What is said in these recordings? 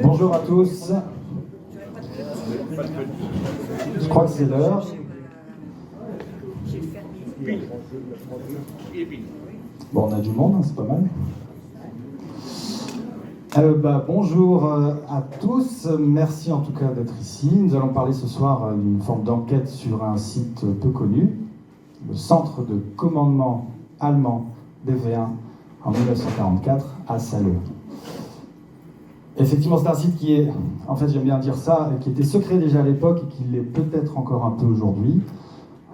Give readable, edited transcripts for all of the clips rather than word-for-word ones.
Bonjour à tous. Je crois que c'est l'heure. Bon, on a du monde, hein, c'est pas mal. Bonjour à tous, merci en tout cas d'être ici. Nous allons parler ce soir d'une forme d'enquête sur un site peu connu, le centre de commandement allemand BV1 en 1944 à Salle. Effectivement, c'est un site qui est, en fait j'aime bien dire ça, qui était secret déjà à l'époque et qui l'est peut-être encore un peu aujourd'hui.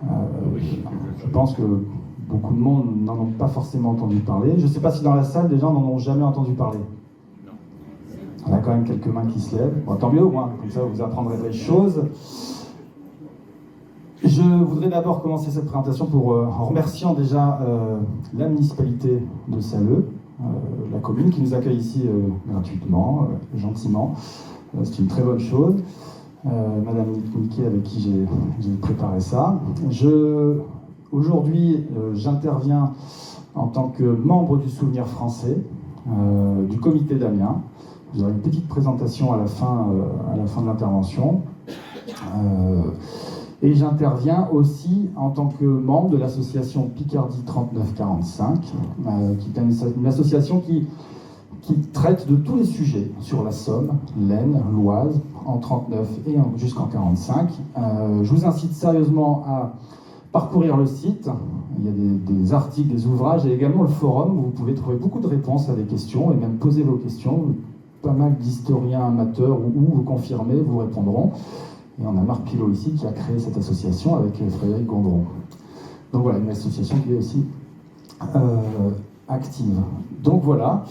Je pense que beaucoup de monde n'en ont pas forcément entendu parler. Je ne sais pas si dans la salle, des gens n'en ont jamais entendu parler. Il y a quand même quelques mains qui se lèvent. Bon, tant mieux au moins, comme ça vous apprendrez des choses. Je voudrais d'abord commencer cette présentation en remerciant déjà la municipalité de Salle, la commune qui nous accueille ici gratuitement, gentiment. C'est une très bonne chose. Madame Niquet avec qui j'ai préparé ça. Aujourd'hui, j'interviens en tant que membre du Souvenir français, du comité d'Amiens. Vous aurez une petite présentation à la fin de l'intervention. Et j'interviens aussi en tant que membre de l'association Picardie 3945, qui est une association qui traite de tous les sujets sur la Somme, l'Aisne, l'Oise, en 39 et jusqu'en 45. Je vous incite sérieusement à parcourir le site. Il y a des articles, des ouvrages et également le forum où vous pouvez trouver beaucoup de réponses à des questions et même poser vos questions. Pas mal d'historiens amateurs ou vous confirmés vous répondront. Et on a Marc Pilot ici qui a créé cette association avec Frédéric Gondron. Donc voilà, une association qui est aussi active. Donc voilà.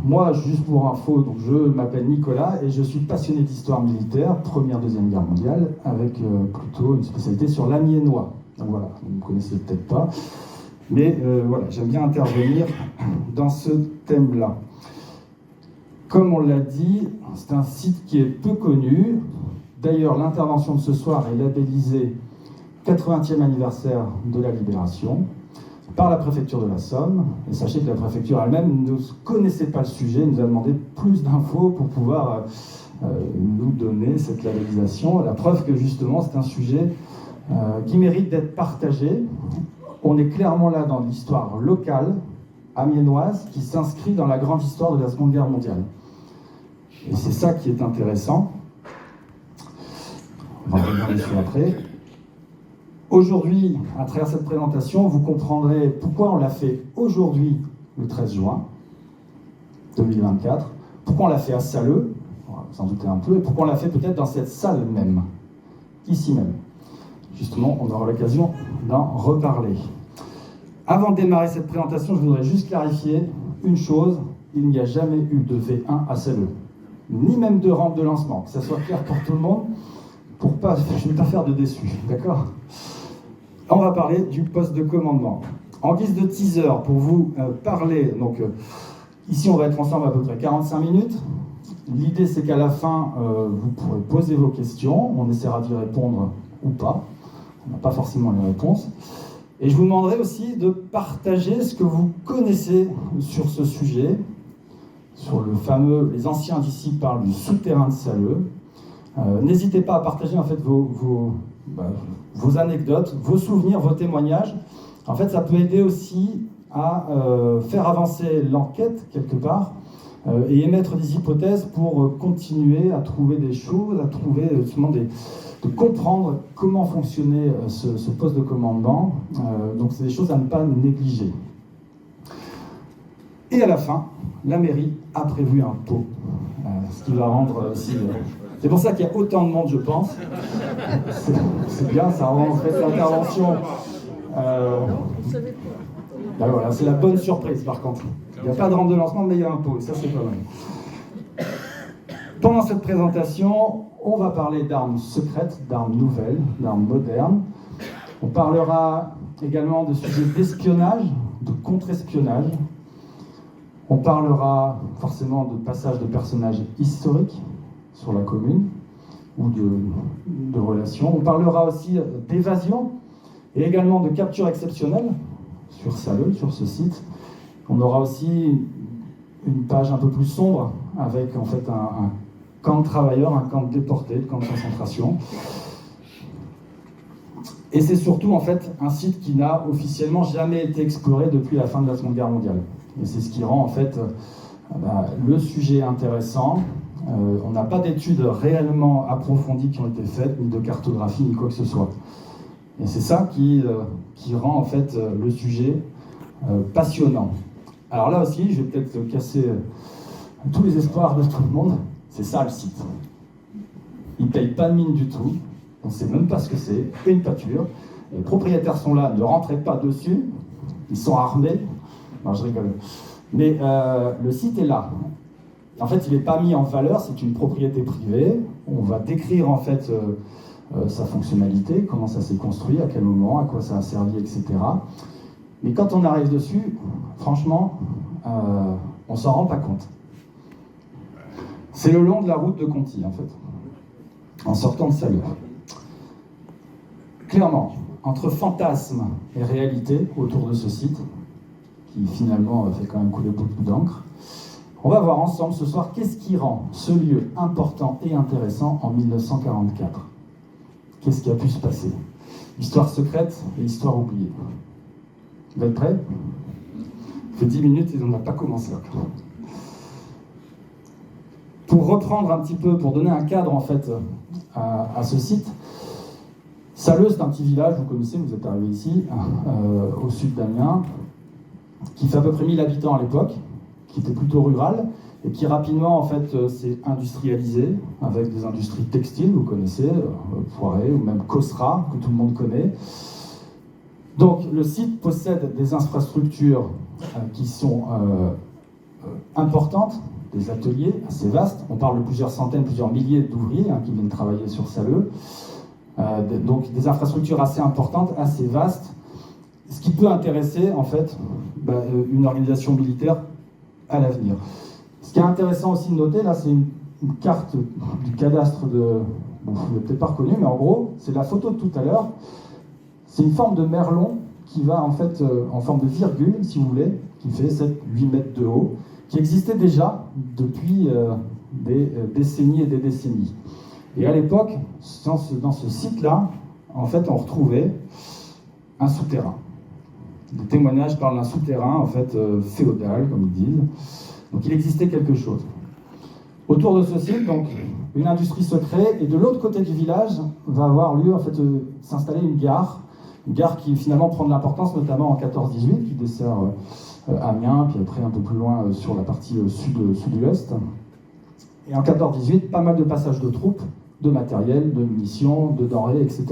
Moi, juste pour info, donc je m'appelle Nicolas et je suis passionné d'histoire militaire, Première, Deuxième Guerre mondiale, avec plutôt une spécialité sur l'Amiénois. Donc voilà, vous ne me connaissez peut-être pas, mais voilà, j'aime bien intervenir dans ce thème-là. Comme on l'a dit, c'est un site qui est peu connu. D'ailleurs, l'intervention de ce soir est labellisée 80e anniversaire de la Libération par la préfecture de la Somme. Et sachez que la préfecture elle-même ne connaissait pas le sujet, nous a demandé plus d'infos pour pouvoir nous donner cette labellisation. La preuve que justement c'est un sujet qui mérite d'être partagé. On est clairement là dans l'histoire locale, amiénoise, qui s'inscrit dans la grande histoire de la Seconde Guerre mondiale. Et c'est ça qui est intéressant. On va revenir dessus après. Aujourd'hui, à travers cette présentation, vous comprendrez pourquoi on l'a fait aujourd'hui, le 13 juin 2024, pourquoi on l'a fait à Salle, on va vous en douter un peu, et pourquoi on l'a fait peut-être dans cette salle même, ici même. Justement, on aura l'occasion d'en reparler. Avant de démarrer cette présentation, je voudrais juste clarifier une chose, il n'y a jamais eu de V1 à Salle, ni même de rampe de lancement, que ça soit clair pour tout le monde, je ne vais pas faire de déçus, d'accord ? On va parler du poste de commandement. En guise de teaser, pour vous parler, donc ici on va être ensemble à peu près 45 minutes. L'idée c'est qu'à la fin, vous pourrez poser vos questions, on essaiera d'y répondre ou pas, on n'a pas forcément les réponses. Et je vous demanderai aussi de partager ce que vous connaissez sur ce sujet, sur le fameux, les anciens d'ici parlent du souterrain de Salle. N'hésitez pas à partager en fait vos anecdotes, vos souvenirs, vos témoignages. En fait, ça peut aider aussi à faire avancer l'enquête quelque part et émettre des hypothèses pour continuer à trouver des choses, à trouver justement de comprendre comment fonctionnait ce poste de commandement. Donc, c'est des choses à ne pas négliger. Et à la fin, la mairie a prévu un pot, ce qui va rendre aussi... C'est pour ça qu'il y a autant de monde, je pense. C'est bien, ça rend en fait l'intervention. Voilà, c'est la bonne surprise par contre. Il n'y a pas de rampe de lancement, mais il y a un pot, ça c'est pas mal. Pendant cette présentation, on va parler d'armes secrètes, d'armes nouvelles, d'armes modernes. On parlera également de sujets d'espionnage, de contre-espionnage. On parlera forcément de passage de personnages historiques sur la commune, ou de relations. On parlera aussi d'évasion, et également de capture exceptionnelle sur Salle, sur ce site. On aura aussi une page un peu plus sombre avec en fait un camp de travailleurs, un camp de déportés, de camp de concentration. Et c'est surtout en fait un site qui n'a officiellement jamais été exploré depuis la fin de la Seconde Guerre mondiale. Et c'est ce qui rend en fait le sujet intéressant. On n'a pas d'études réellement approfondies qui ont été faites, ni de cartographie, ni quoi que ce soit. Et c'est ça qui rend en fait le sujet passionnant. Alors là aussi, je vais peut-être casser tous les espoirs de tout le monde. C'est ça le site. Il ne paye pas de mine du tout. On ne sait même pas ce que c'est. Une pâture. Les propriétaires sont là, ne rentrez pas dessus. Ils sont armés. Non, je rigole. Mais le site est là. En fait, il n'est pas mis en valeur, c'est une propriété privée. On va décrire en fait sa fonctionnalité, comment ça s'est construit, à quel moment, à quoi ça a servi, etc. Mais quand on arrive dessus, franchement, on ne s'en rend pas compte. C'est le long de la route de Conty, en fait, en sortant de Saleux. Clairement, entre fantasme et réalité autour de ce site, qui finalement fait quand même couler beaucoup d'encre, on va voir ensemble ce soir qu'est-ce qui rend ce lieu important et intéressant en 1944. Qu'est-ce qui a pu se passer? Histoire secrète et histoire oubliée. Vous êtes prêts? Ça fait 10 minutes et on n'a pas commencé encore. Pour reprendre un petit peu, pour donner un cadre en fait à ce site, Saleux, c'est un petit village, vous connaissez, vous êtes arrivé ici, au sud d'Amiens, qui fait à peu près 1000 habitants à l'époque, qui était plutôt rural, et qui rapidement en fait s'est industrialisé avec des industries textiles, vous connaissez, Poiré ou même Cosra, que tout le monde connaît. Donc le site possède des infrastructures qui sont importantes, des ateliers assez vastes. On parle de plusieurs centaines, plusieurs milliers d'ouvriers qui viennent travailler sur Saleux. Donc des infrastructures assez importantes, assez vastes, ce qui peut intéresser en fait une organisation militaire à l'avenir. Ce qui est intéressant aussi de noter, là c'est une carte du cadastre de... Bon, vous l'avez peut-être pas reconnu, mais en gros, c'est la photo de tout à l'heure. C'est une forme de merlon qui va en fait en forme de virgule, si vous voulez, qui fait 7-8 mètres de haut, qui existait déjà depuis des décennies et des décennies. Et à l'époque, dans ce site-là, en fait, on retrouvait un souterrain. Des témoignages parlent d'un souterrain, en fait, féodal, comme ils disent. Donc il existait quelque chose. Autour de ce site, donc, une industrie se crée, et de l'autre côté du village va avoir lieu, en fait, s'installer une gare qui finalement prend de l'importance, notamment en 14-18, qui dessert Amiens, puis après un peu plus loin sur la partie sud-ouest. Et en 14-18, pas mal de passages de troupes, de matériel, de munitions, de denrées, etc.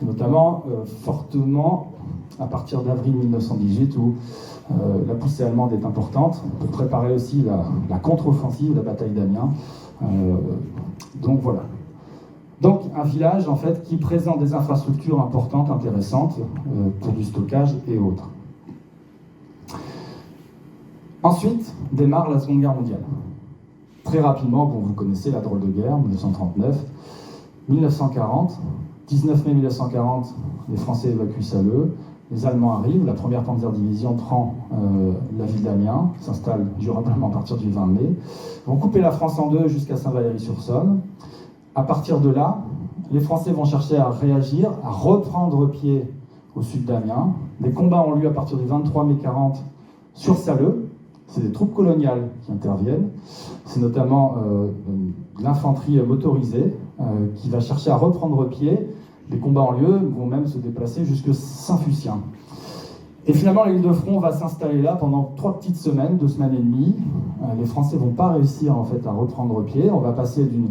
Et notamment, fortement, à partir d'avril 1918, où la poussée allemande est importante, pour préparer aussi la contre-offensive, la bataille d'Amiens. Donc voilà. Donc un village en fait qui présente des infrastructures importantes, intéressantes, pour du stockage et autres. Ensuite démarre la Seconde Guerre mondiale. Très rapidement, bon, vous connaissez la drôle de guerre, 1939, 1940, 19 mai 1940, les Français évacuent Saleux, les Allemands arrivent, la première Panzerdivision prend la ville d'Amiens, s'installe durablement à partir du 20 mai, vont couper la France en deux jusqu'à Saint-Valery-sur-Somme. À partir de là, les Français vont chercher à réagir, à reprendre pied au sud d'Amiens. Des combats ont lieu à partir du 23 mai 40 sur Saleux. C'est des troupes coloniales qui interviennent. C'est notamment l'infanterie motorisée qui va chercher à reprendre pied. Les combats en lieu vont même se déplacer jusque Saint-Fucien. Et finalement, la ligne de front va s'installer là pendant 3 petites semaines, 2 semaines et demie. Les Français ne vont pas réussir en fait à reprendre pied. On va passer d'une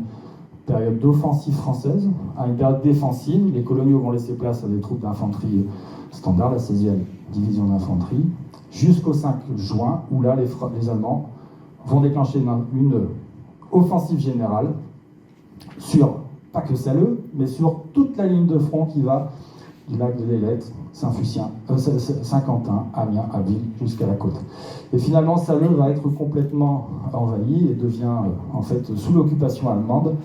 période d'offensive française à une période défensive. Les coloniaux vont laisser place à des troupes d'infanterie standard, la 16e division d'infanterie, jusqu'au 5 juin, où là, les Allemands vont déclencher une offensive générale sur, pas que Saleux, mais sur toute la ligne de front qui va du lac de l'Ailette, Saint-Quentin, Amiens, Abbeville, jusqu'à la côte. Et finalement, Saleux va être complètement envahi et devient, en fait, sous l'occupation allemande,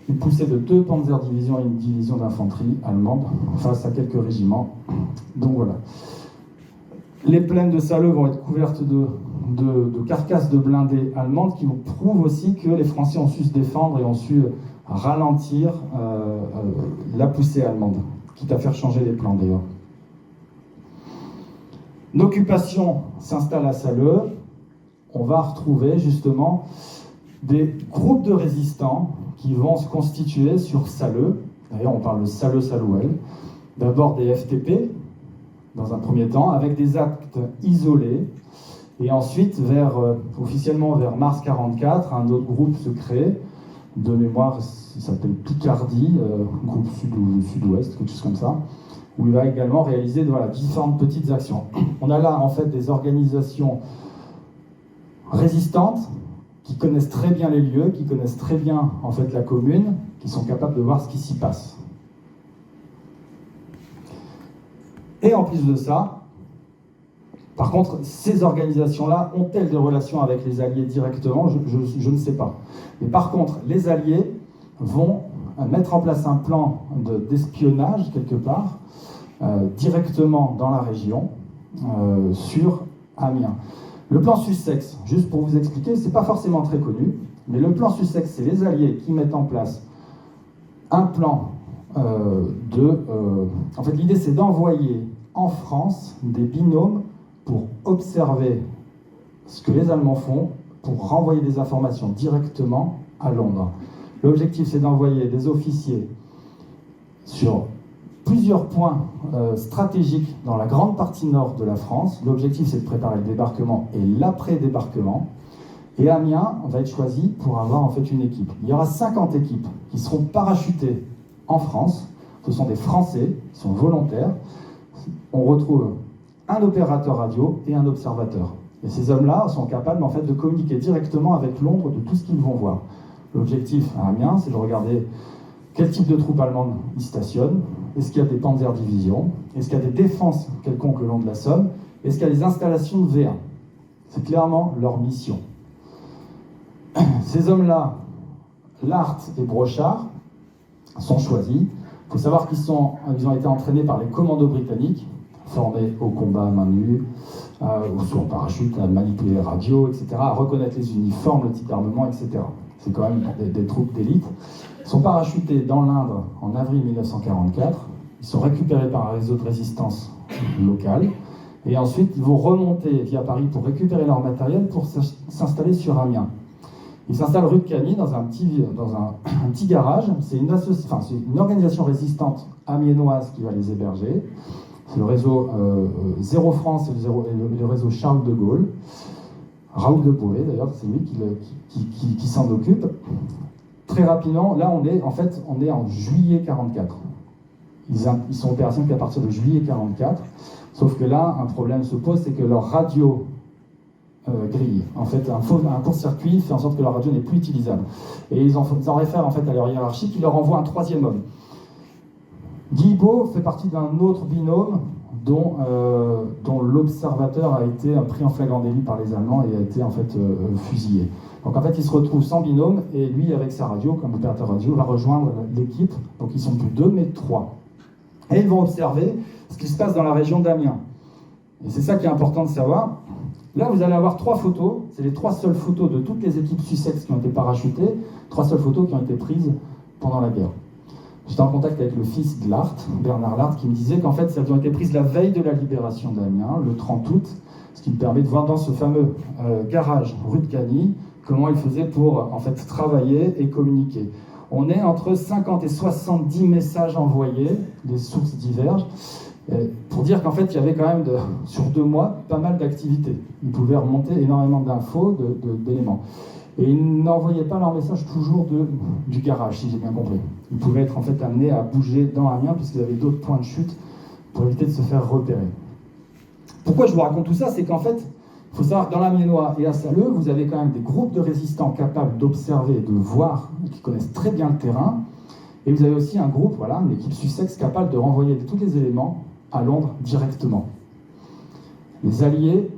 une poussée de 2 Panzerdivisions et une division d'infanterie allemande face à quelques régiments. Donc voilà. Les plaines de Salleux vont être couvertes de carcasses de blindés allemandes qui vous prouvent aussi que les Français ont su se défendre et ont su ralentir la poussée allemande, quitte à faire changer les plans d'ailleurs. L'occupation s'installe à Salleux. On va retrouver justement des groupes de résistants qui vont se constituer sur Salleux. D'ailleurs, on parle de Salleux-Salouel. D'abord des FTP, dans un premier temps, avec des actes isolés. Et ensuite, officiellement vers mars 1944, un autre groupe se crée, de mémoire, il s'appelle Picardie, groupe sud-ouest, quelque chose comme ça, où il va également réaliser différentes petites actions. On a là en fait des organisations résistantes qui connaissent très bien les lieux, qui connaissent très bien en fait la commune, qui sont capables de voir ce qui s'y passe. Et en plus de ça, par contre, ces organisations-là ont-elles des relations avec les Alliés directement ? Je ne sais pas. Mais par contre, les Alliés vont mettre en place un plan d'espionnage, quelque part, directement dans la région, sur Amiens. Le plan Sussex, juste pour vous expliquer, c'est pas forcément très connu, mais le plan Sussex, c'est les Alliés qui mettent en place un plan en fait, l'idée, c'est d'envoyer en France des binômes pour observer ce que les Allemands font, pour renvoyer des informations directement à Londres. L'objectif, c'est d'envoyer des officiers sur plusieurs points stratégiques dans la grande partie nord de la France. L'objectif, c'est de préparer le débarquement et l'après-débarquement. Et Amiens va être choisi pour avoir en fait une équipe. Il y aura 50 équipes qui seront parachutées en France. Ce sont des Français, qui sont volontaires. On retrouve un opérateur radio et un observateur. Et ces hommes-là sont capables en fait de communiquer directement avec Londres de tout ce qu'ils vont voir. L'objectif à Amiens, c'est de regarder quel type de troupes allemandes y stationnent. Est-ce qu'il y a des Panzer-Divisions? Est-ce qu'il y a des défenses quelconques le long de la Somme? Est-ce qu'il y a des installations de V1? C'est clairement leur mission. Ces hommes-là, Lart et Brochard, sont choisis. Il faut savoir qu'ils ont été entraînés par les commandos britanniques, formés au combat à main nue, ou sur parachute, à manipuler les radios, etc., à reconnaître les uniformes, le type d'armement, etc. C'est quand même des troupes d'élite. Ils sont parachutés dans l'Indre en avril 1944. Ils sont récupérés par un réseau de résistance locale. Et ensuite, ils vont remonter via Paris pour récupérer leur matériel pour s'installer sur Amiens. Ils s'installent rue de Cagny dans un petit garage. C'est une organisation résistante amiénoise qui va les héberger. C'est le réseau Zéro France et le réseau Charles de Gaulle. Raoul de Paulet, d'ailleurs, c'est lui qui s'en occupe. Très rapidement, là, on est en juillet 1944. Ils sont opérationnels qu'à partir de juillet 1944. Sauf que là, un problème se pose, c'est que leur radio grille. En fait, un court-circuit fait en sorte que leur radio n'est plus utilisable. Et ils en réfèrent en fait à leur hiérarchie qui leur envoie un troisième homme. Guilbault fait partie d'un autre binôme dont l'observateur a été pris en flagrant délit par les Allemands et a été en fait fusillé. Donc en fait, il se retrouve sans binôme et lui, avec sa radio, comme opérateur radio, va rejoindre l'équipe. Donc ils sont plus 2, mais 3. Et ils vont observer ce qui se passe dans la région d'Amiens. Et c'est ça qui est important de savoir. Là, vous allez avoir 3 photos. C'est les 3 seules photos de toutes les équipes Sussex qui ont été parachutées. 3 seules photos qui ont été prises pendant la guerre. J'étais en contact avec le fils de Lart, Bernard Lart, qui me disait qu'en fait, elles ont été prises la veille de la libération d'Amiens, le 30 août, ce qui me permet de voir dans ce fameux garage rue de Cagny comment ils faisaient pour en fait travailler et communiquer. On est entre 50 et 70 messages envoyés, les sources divergent, pour dire qu'en fait, il y avait quand même, sur 2 mois, pas mal d'activités. Ils pouvaient remonter énormément d'infos, d'éléments. Et ils n'envoyaient pas leur message toujours du garage, si j'ai bien compris. Ils pouvaient être en fait amenés à bouger dans Amiens, puisqu'ils avaient d'autres points de chute pour éviter de se faire repérer. Pourquoi je vous raconte tout ça? C'est qu'en fait, il faut savoir que dans l'Amiénois et à Salleux, vous avez quand même des groupes de résistants capables d'observer, de voir, qui connaissent très bien le terrain. Et vous avez aussi un groupe, voilà, une équipe Sussex capable de renvoyer tous les éléments à Londres directement. Les Alliés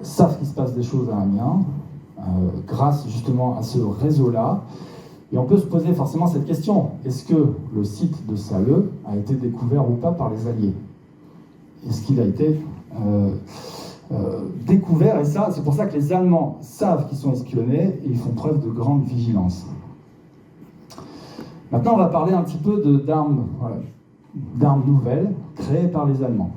savent qu'il se passe des choses à Amiens, grâce justement à ce réseau-là. Et on peut se poser forcément cette question. Est-ce que le site de Salleux a été découvert ou pas par les Alliés? Est-ce qu'il a été découvert, et ça, c'est pour ça que les Allemands savent qu'ils sont espionnés et ils font preuve de grande vigilance. Maintenant, on va parler un petit peu d'armes nouvelles créées par les Allemands.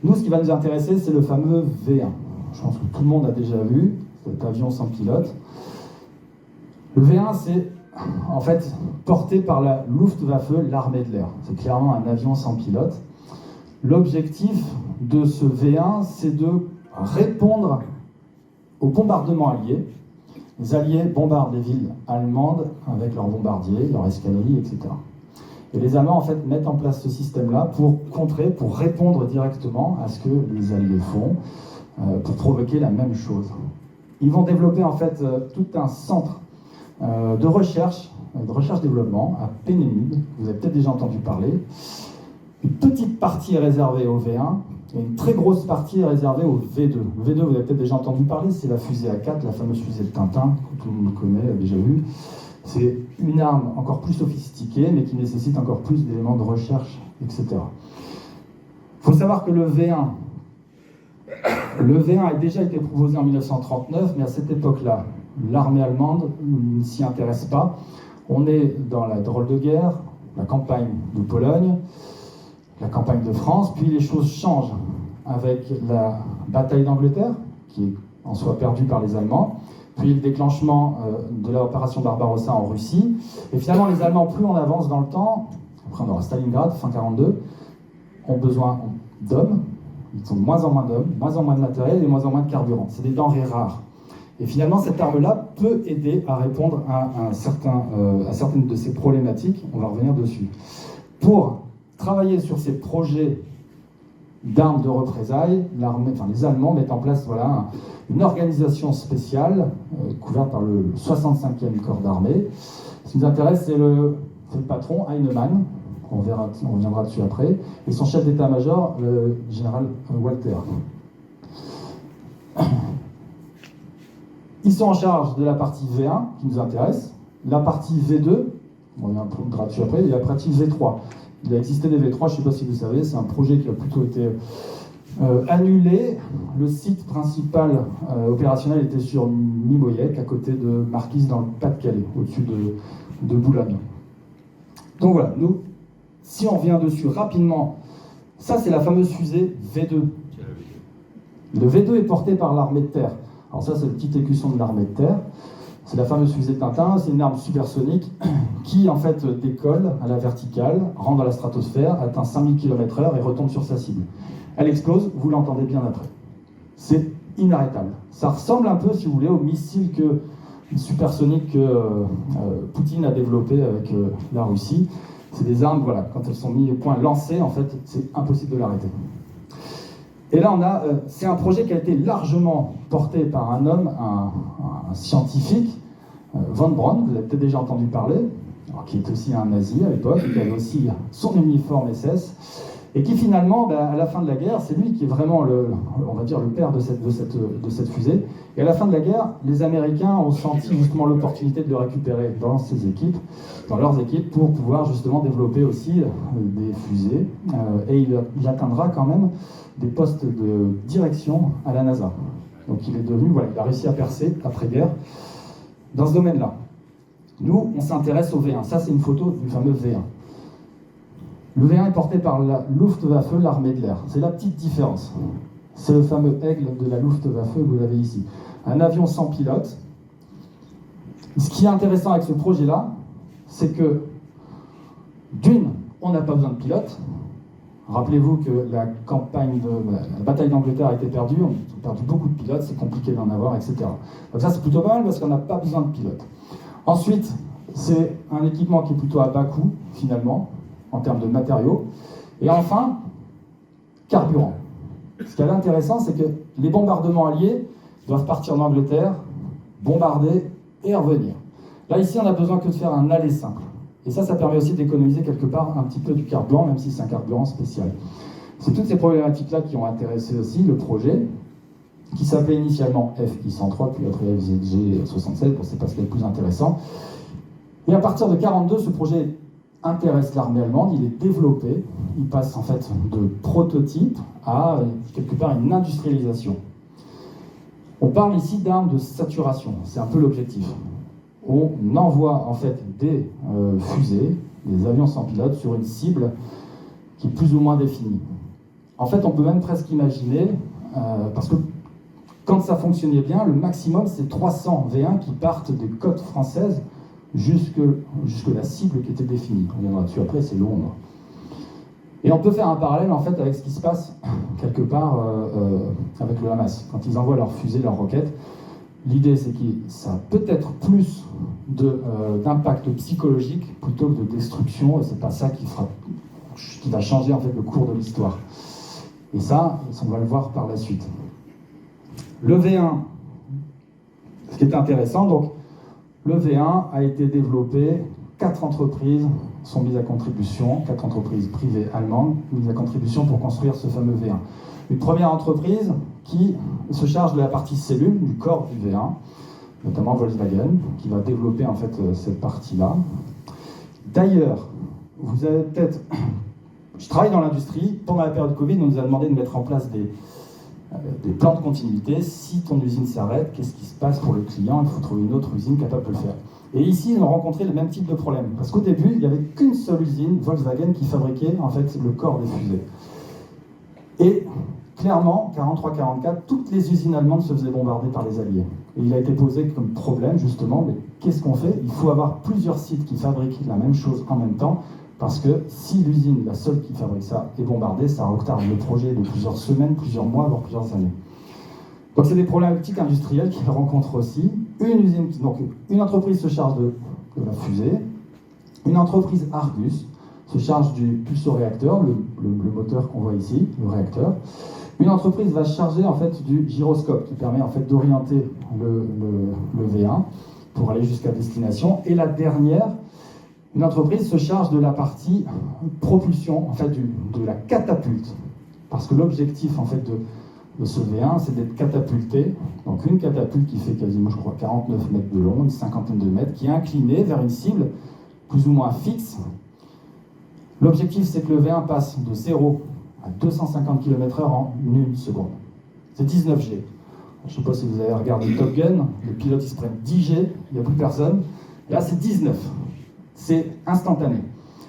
Nous, ce qui va nous intéresser, c'est le fameux V1. Je pense que tout le monde a déjà vu cet avion sans pilote. Le V1, c'est en fait porté par la Luftwaffe, l'armée de l'air. C'est clairement un avion sans pilote. L'objectif de ce V1, c'est de répondre aux bombardements alliés. Les Alliés bombardent les villes allemandes avec leurs bombardiers, leurs escadrilles, etc. Et les Allemands, en fait, mettent en place ce système-là pour contrer, pour répondre directement à ce que les Alliés font, pour provoquer la même chose. Ils vont développer, en fait, tout un centre de recherche-développement à Peenemünde. Vous avez peut-être déjà entendu parler. Une petite partie est réservée au V1 et une très grosse partie est réservée au V2. Le V2, vous avez peut-être déjà entendu parler, c'est la fusée A4, la fameuse fusée de Tintin, que tout le monde connaît, a déjà vu. C'est une arme encore plus sophistiquée, mais qui nécessite encore plus d'éléments de recherche, etc. Il faut savoir que le V1 a déjà été proposé en 1939, mais à cette époque-là, l'armée allemande ne s'y intéresse pas. On est dans la drôle de guerre, la campagne de Pologne, la campagne de France, puis les choses changent avec la bataille d'Angleterre, qui est en soi perdue par les Allemands, puis le déclenchement de l'opération Barbarossa en Russie, et finalement les Allemands, plus on avance dans le temps, après on aura Stalingrad, fin 1942, ont besoin d'hommes, ils ont de moins en moins d'hommes, moins en moins de matériel et moins en moins de carburant. C'est des denrées rares. Et finalement, cette arme-là peut aider à répondre à certaines de ces problématiques, on va revenir dessus. Pour travailler sur ces projets d'armes de représailles, les Allemands mettent en place une organisation spéciale couverte par le 65e corps d'armée. Ce qui nous intéresse, c'est le patron, Heinemann, on reviendra dessus après, et son chef d'état-major, le général Walter. Ils sont en charge de la partie V1, qui nous intéresse, la partie V2, on reviendra dessus après, et la partie V3. Il a existé des V3, je ne sais pas si vous savez, c'est un projet qui a plutôt été annulé. Le site principal opérationnel était sur Mimoyec, à côté de Marquise, dans le Pas-de-Calais, au-dessus de Boulogne. Donc voilà, nous, si on revient dessus rapidement, ça c'est la fameuse fusée V2. Le V2 est porté par l'armée de terre. Alors ça c'est le petit écusson de l'armée de terre. C'est la fameuse fusée de Tintin, c'est une arme supersonique qui en fait décolle à la verticale, rentre dans la stratosphère, atteint 5000 km/h et retombe sur sa cible. Elle explose, vous l'entendez bien après. C'est inarrêtable. Ça ressemble un peu, si vous voulez, au missile supersonique que Poutine a développé avec la Russie. C'est des armes, quand elles sont mises au point lancées, en fait, c'est impossible de l'arrêter. Et là, c'est un projet qui a été largement porté par un homme, un scientifique, Von Braun, vous avez peut-être déjà entendu parler, qui était aussi un nazi à l'époque, qui avait aussi son uniforme SS, et qui finalement, à la fin de la guerre, c'est lui qui est vraiment le père de cette fusée. Et à la fin de la guerre, les Américains ont senti justement l'opportunité de le récupérer dans leurs équipes, pour pouvoir justement développer aussi des fusées. Et il atteindra quand même des postes de direction à la NASA. Donc il est devenu, il a réussi à percer après-guerre dans ce domaine-là. Nous, on s'intéresse au V1. Ça, c'est une photo du fameux V1. Le V1 est porté par la Luftwaffe, l'armée de l'air. C'est la petite différence. C'est le fameux aigle de la Luftwaffe que vous avez ici. Un avion sans pilote. Ce qui est intéressant avec ce projet-là, c'est que, d'une, on n'a pas besoin de pilote. Rappelez-vous que la bataille d'Angleterre a été perdue, on a perdu beaucoup de pilotes, c'est compliqué d'en avoir, etc. Donc ça, c'est plutôt pas mal parce qu'on n'a pas besoin de pilote. Ensuite, c'est un équipement qui est plutôt à bas coût, finalement, en termes de matériaux. Et enfin, carburant. Ce qui est intéressant, c'est que les bombardements alliés doivent partir d'Angleterre, bombarder et revenir. Là, ici, on n'a besoin que de faire un aller simple. Et ça permet aussi d'économiser quelque part un petit peu du carburant, même si c'est un carburant spécial. C'est toutes ces problématiques-là qui ont intéressé aussi le projet, qui s'appelait initialement FI-103, puis après FZG-67, c'est parce qu'il est le plus intéressant. Et à partir de 1942, ce projet est intéresse l'armée allemande, il est développé, il passe en fait de prototype à quelque part une industrialisation. On parle ici d'armes de saturation, c'est un peu l'objectif. On envoie en fait des fusées, des avions sans pilote sur une cible qui est plus ou moins définie. En fait, on peut même presque imaginer, parce que quand ça fonctionnait bien, le maximum c'est 300 V1 qui partent des côtes françaises jusque la cible qui était définie. On viendra dessus après, c'est Londres. Et on peut faire un parallèle en fait avec ce qui se passe quelque part avec le Hamas. Quand ils envoient leurs fusées, leurs roquettes, l'idée c'est que ça a peut-être plus d'impact psychologique plutôt que de destruction, et c'est pas ça qui va changer en fait le cours de l'histoire. Et ça, on va le voir par la suite. Le V1, ce qui est intéressant, donc le V1 a été développé, 4 entreprises sont mises à contribution, 4 entreprises privées allemandes mises à contribution pour construire ce fameux V1. Une première entreprise qui se charge de la partie cellule, du corps du V1, notamment Volkswagen, qui va développer en fait cette partie-là. D'ailleurs, vous avez peut-être... Je travaille dans l'industrie, pendant la période Covid, on nous a demandé de mettre en place des plans de continuité. Si ton usine s'arrête, qu'est-ce qui se passe pour le client? Il faut trouver une autre usine capable de le faire. Et ici, ils ont rencontré le même type de problème. Parce qu'au début, il n'y avait qu'une seule usine, Volkswagen, qui fabriquait en fait le corps des fusées. Et clairement, 43-44, toutes les usines allemandes se faisaient bombarder par les Alliés. Et il a été posé comme problème, justement, mais qu'est-ce qu'on fait? Il faut avoir plusieurs sites qui fabriquent la même chose en même temps, parce que si l'usine, la seule qui fabrique ça, est bombardée, ça retarde le projet de plusieurs semaines, plusieurs mois, voire plusieurs années. Donc c'est des problématiques industrielles qu'ils rencontrent aussi. Donc une entreprise se charge de la fusée, une entreprise Argus se charge du pulsoréacteur, le moteur qu'on voit ici, le réacteur. Une entreprise va se charger en fait du gyroscope qui permet en fait d'orienter le V1 pour aller jusqu'à destination. Et la dernière, une entreprise se charge de la partie propulsion, en fait de la catapulte. Parce que l'objectif en fait de ce V1, c'est d'être catapulté. Donc une catapulte qui fait quasiment, je crois, 49 mètres de long, une cinquantaine de mètres, qui est inclinée vers une cible plus ou moins fixe. L'objectif, c'est que le V1 passe de 0 à 250 km/h en 1 seconde. C'est 19 G. Je ne sais pas si vous avez regardé Top Gun, les pilotes ils se prennent 10 G, il n'y a plus personne. Là, c'est 19. C'est instantané.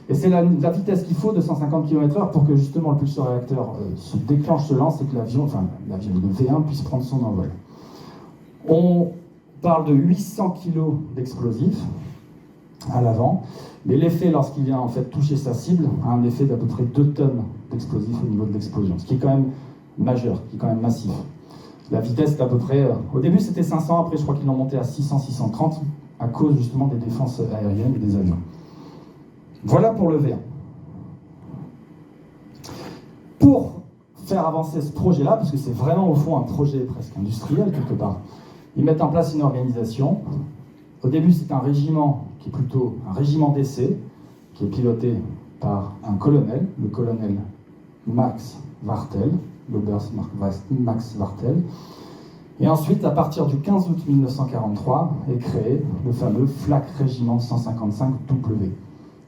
Et c'est la vitesse qu'il faut, 250 km/h, pour que justement le pulsoréacteur se déclenche, se lance et que l'avion, le V1 puisse prendre son envol. On parle de 800 kg d'explosifs à l'avant, mais l'effet, lorsqu'il vient en fait toucher sa cible, a un effet d'à peu près 2 tonnes d'explosifs au niveau de l'explosion, ce qui est quand même majeur, qui est quand même massif. La vitesse est à peu près... au début c'était 500, après je crois qu'ils l'ont monté à 600-630, à cause justement des défenses aériennes et des avions. Voilà pour le V1. Pour faire avancer ce projet-là, parce que c'est vraiment au fond un projet presque industriel quelque part, ils mettent en place une organisation. Au début, c'est un régiment qui est plutôt un régiment d'essai, qui est piloté par un colonel, le colonel Max Wartel, l'Oberst Max Wartel. Et ensuite, à partir du 15 août 1943, est créé le fameux Flak Régiment 155W.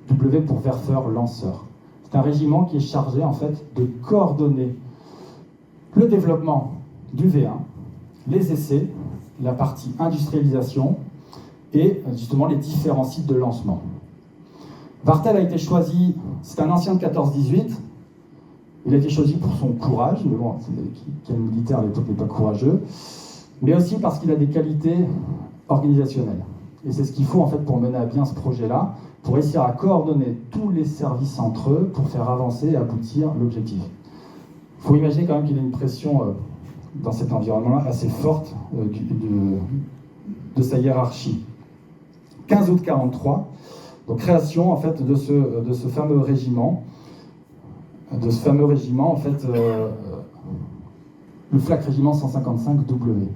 W pour Werfer Lanceur. C'est un régiment qui est chargé en fait de coordonner le développement du V1, les essais, la partie industrialisation et justement les différents sites de lancement. Wartel a été choisi, c'est un ancien de 14-18, il a été choisi pour son courage, mais bon, quel militaire à l'époque n'est pas courageux, mais aussi parce qu'il a des qualités organisationnelles. Et c'est ce qu'il faut en fait pour mener à bien ce projet-là, pour réussir à coordonner tous les services entre eux pour faire avancer et aboutir l'objectif. Il faut imaginer quand même qu'il y a une pression dans cet environnement-là assez forte de sa hiérarchie. 15 août 43, donc création en fait de ce fameux régiment, en fait, le Flak Régiment 155W.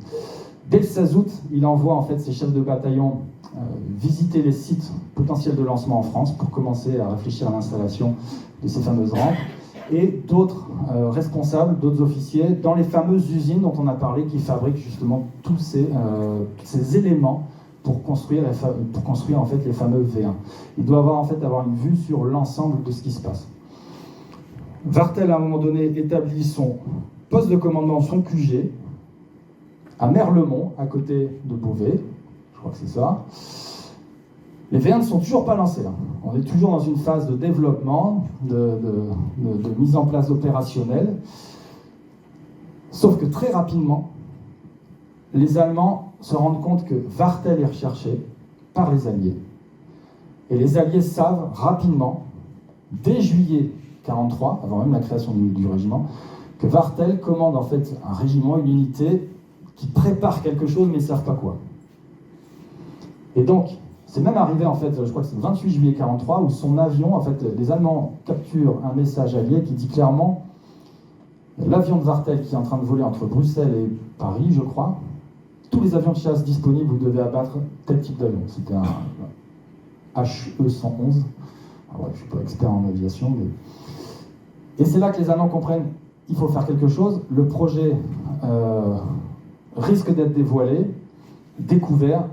Dès le 16 août, il envoie en fait ses chefs de bataillon visiter les sites potentiels de lancement en France pour commencer à réfléchir à l'installation de ces fameuses rampes, et d'autres responsables, d'autres officiers dans les fameuses usines dont on a parlé qui fabriquent justement tous ces éléments pour construire en fait les fameux V1. Il doit avoir une vue sur l'ensemble de ce qui se passe. Wartel, à un moment donné, établit son poste de commandement, son QG, à Merlemont, à côté de Beauvais. Je crois que c'est ça. Les V1 ne sont toujours pas lancés. On est toujours dans une phase de développement, de mise en place opérationnelle. Sauf que très rapidement, les Allemands se rendent compte que Wartel est recherché par les Alliés. Et les Alliés savent rapidement, dès juillet 1943, avant même la création du régiment, que Wartel commande en fait un régiment, une unité qui prépare quelque chose mais ils ne savent pas quoi. Et donc, c'est même arrivé en fait, je crois que c'est le 28 juillet 1943, où son avion, en fait, les Allemands capturent un message allié qui dit clairement l'avion de Wartel qui est en train de voler entre Bruxelles et Paris, je crois, tous les avions de chasse disponibles, vous devez abattre tel type d'avion. C'était un HE-111. Alors, je ne suis pas expert en aviation, mais... Et c'est là que les Allemands comprennent qu'il faut faire quelque chose. Le projet risque d'être dévoilé, découvert.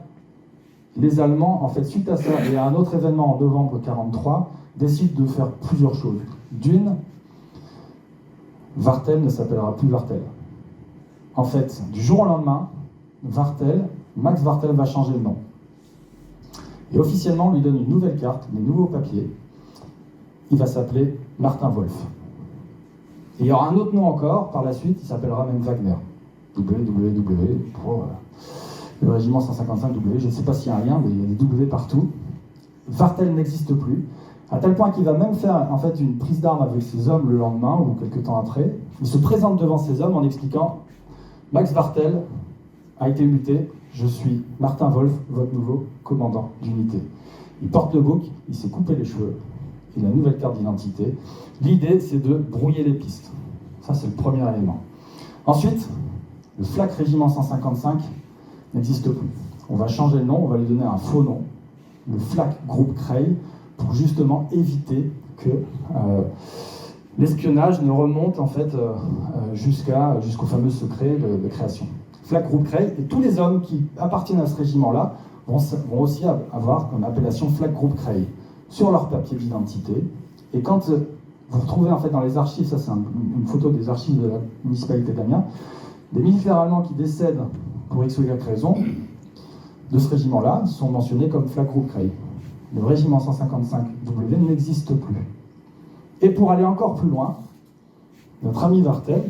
Les Allemands, en fait, suite à ça et à un autre événement en novembre 1943, décident de faire plusieurs choses. D'une, Wartel ne s'appellera plus Wartel. En fait, du jour au lendemain, Max Wartel va changer de nom. Et officiellement, on lui donne une nouvelle carte, des nouveaux papiers. Il va s'appeler Martin Wolf. Et il y aura un autre nom encore, par la suite, il s'appellera même Wagner. WWW pour le régiment 155W. Je ne sais pas s'il y a un lien, mais il y a des W partout. Wartel n'existe plus, à tel point qu'il va même faire en fait une prise d'armes avec ses hommes le lendemain ou quelques temps après. Il se présente devant ses hommes en expliquant « Max Wartel a été muté, je suis Martin Wolf, votre nouveau commandant d'unité. » Il porte le bouc, il s'est coupé les cheveux, il a une nouvelle carte d'identité. L'idée, c'est de brouiller les pistes. Ça, c'est le premier élément. Ensuite, le FLAC Régiment 155 n'existe plus. On va changer le nom, on va lui donner un faux nom, le FLAC Groupe Creil, pour justement éviter que l'espionnage ne remonte en fait jusqu'au fameux secret de création. FLAC Groupe Creil, et tous les hommes qui appartiennent à ce régiment-là vont aussi avoir comme appellation FLAC Groupe Creil sur leur papier d'identité. Et quand vous retrouvez en fait dans les archives, ça c'est une photo des archives de la municipalité d'Amiens, des militaires allemands qui décèdent pour X ou Y raison de ce régiment-là sont mentionnés comme FLAC Groupe Creil. Le régiment 155W n'existe plus. Et pour aller encore plus loin, notre ami Wartel,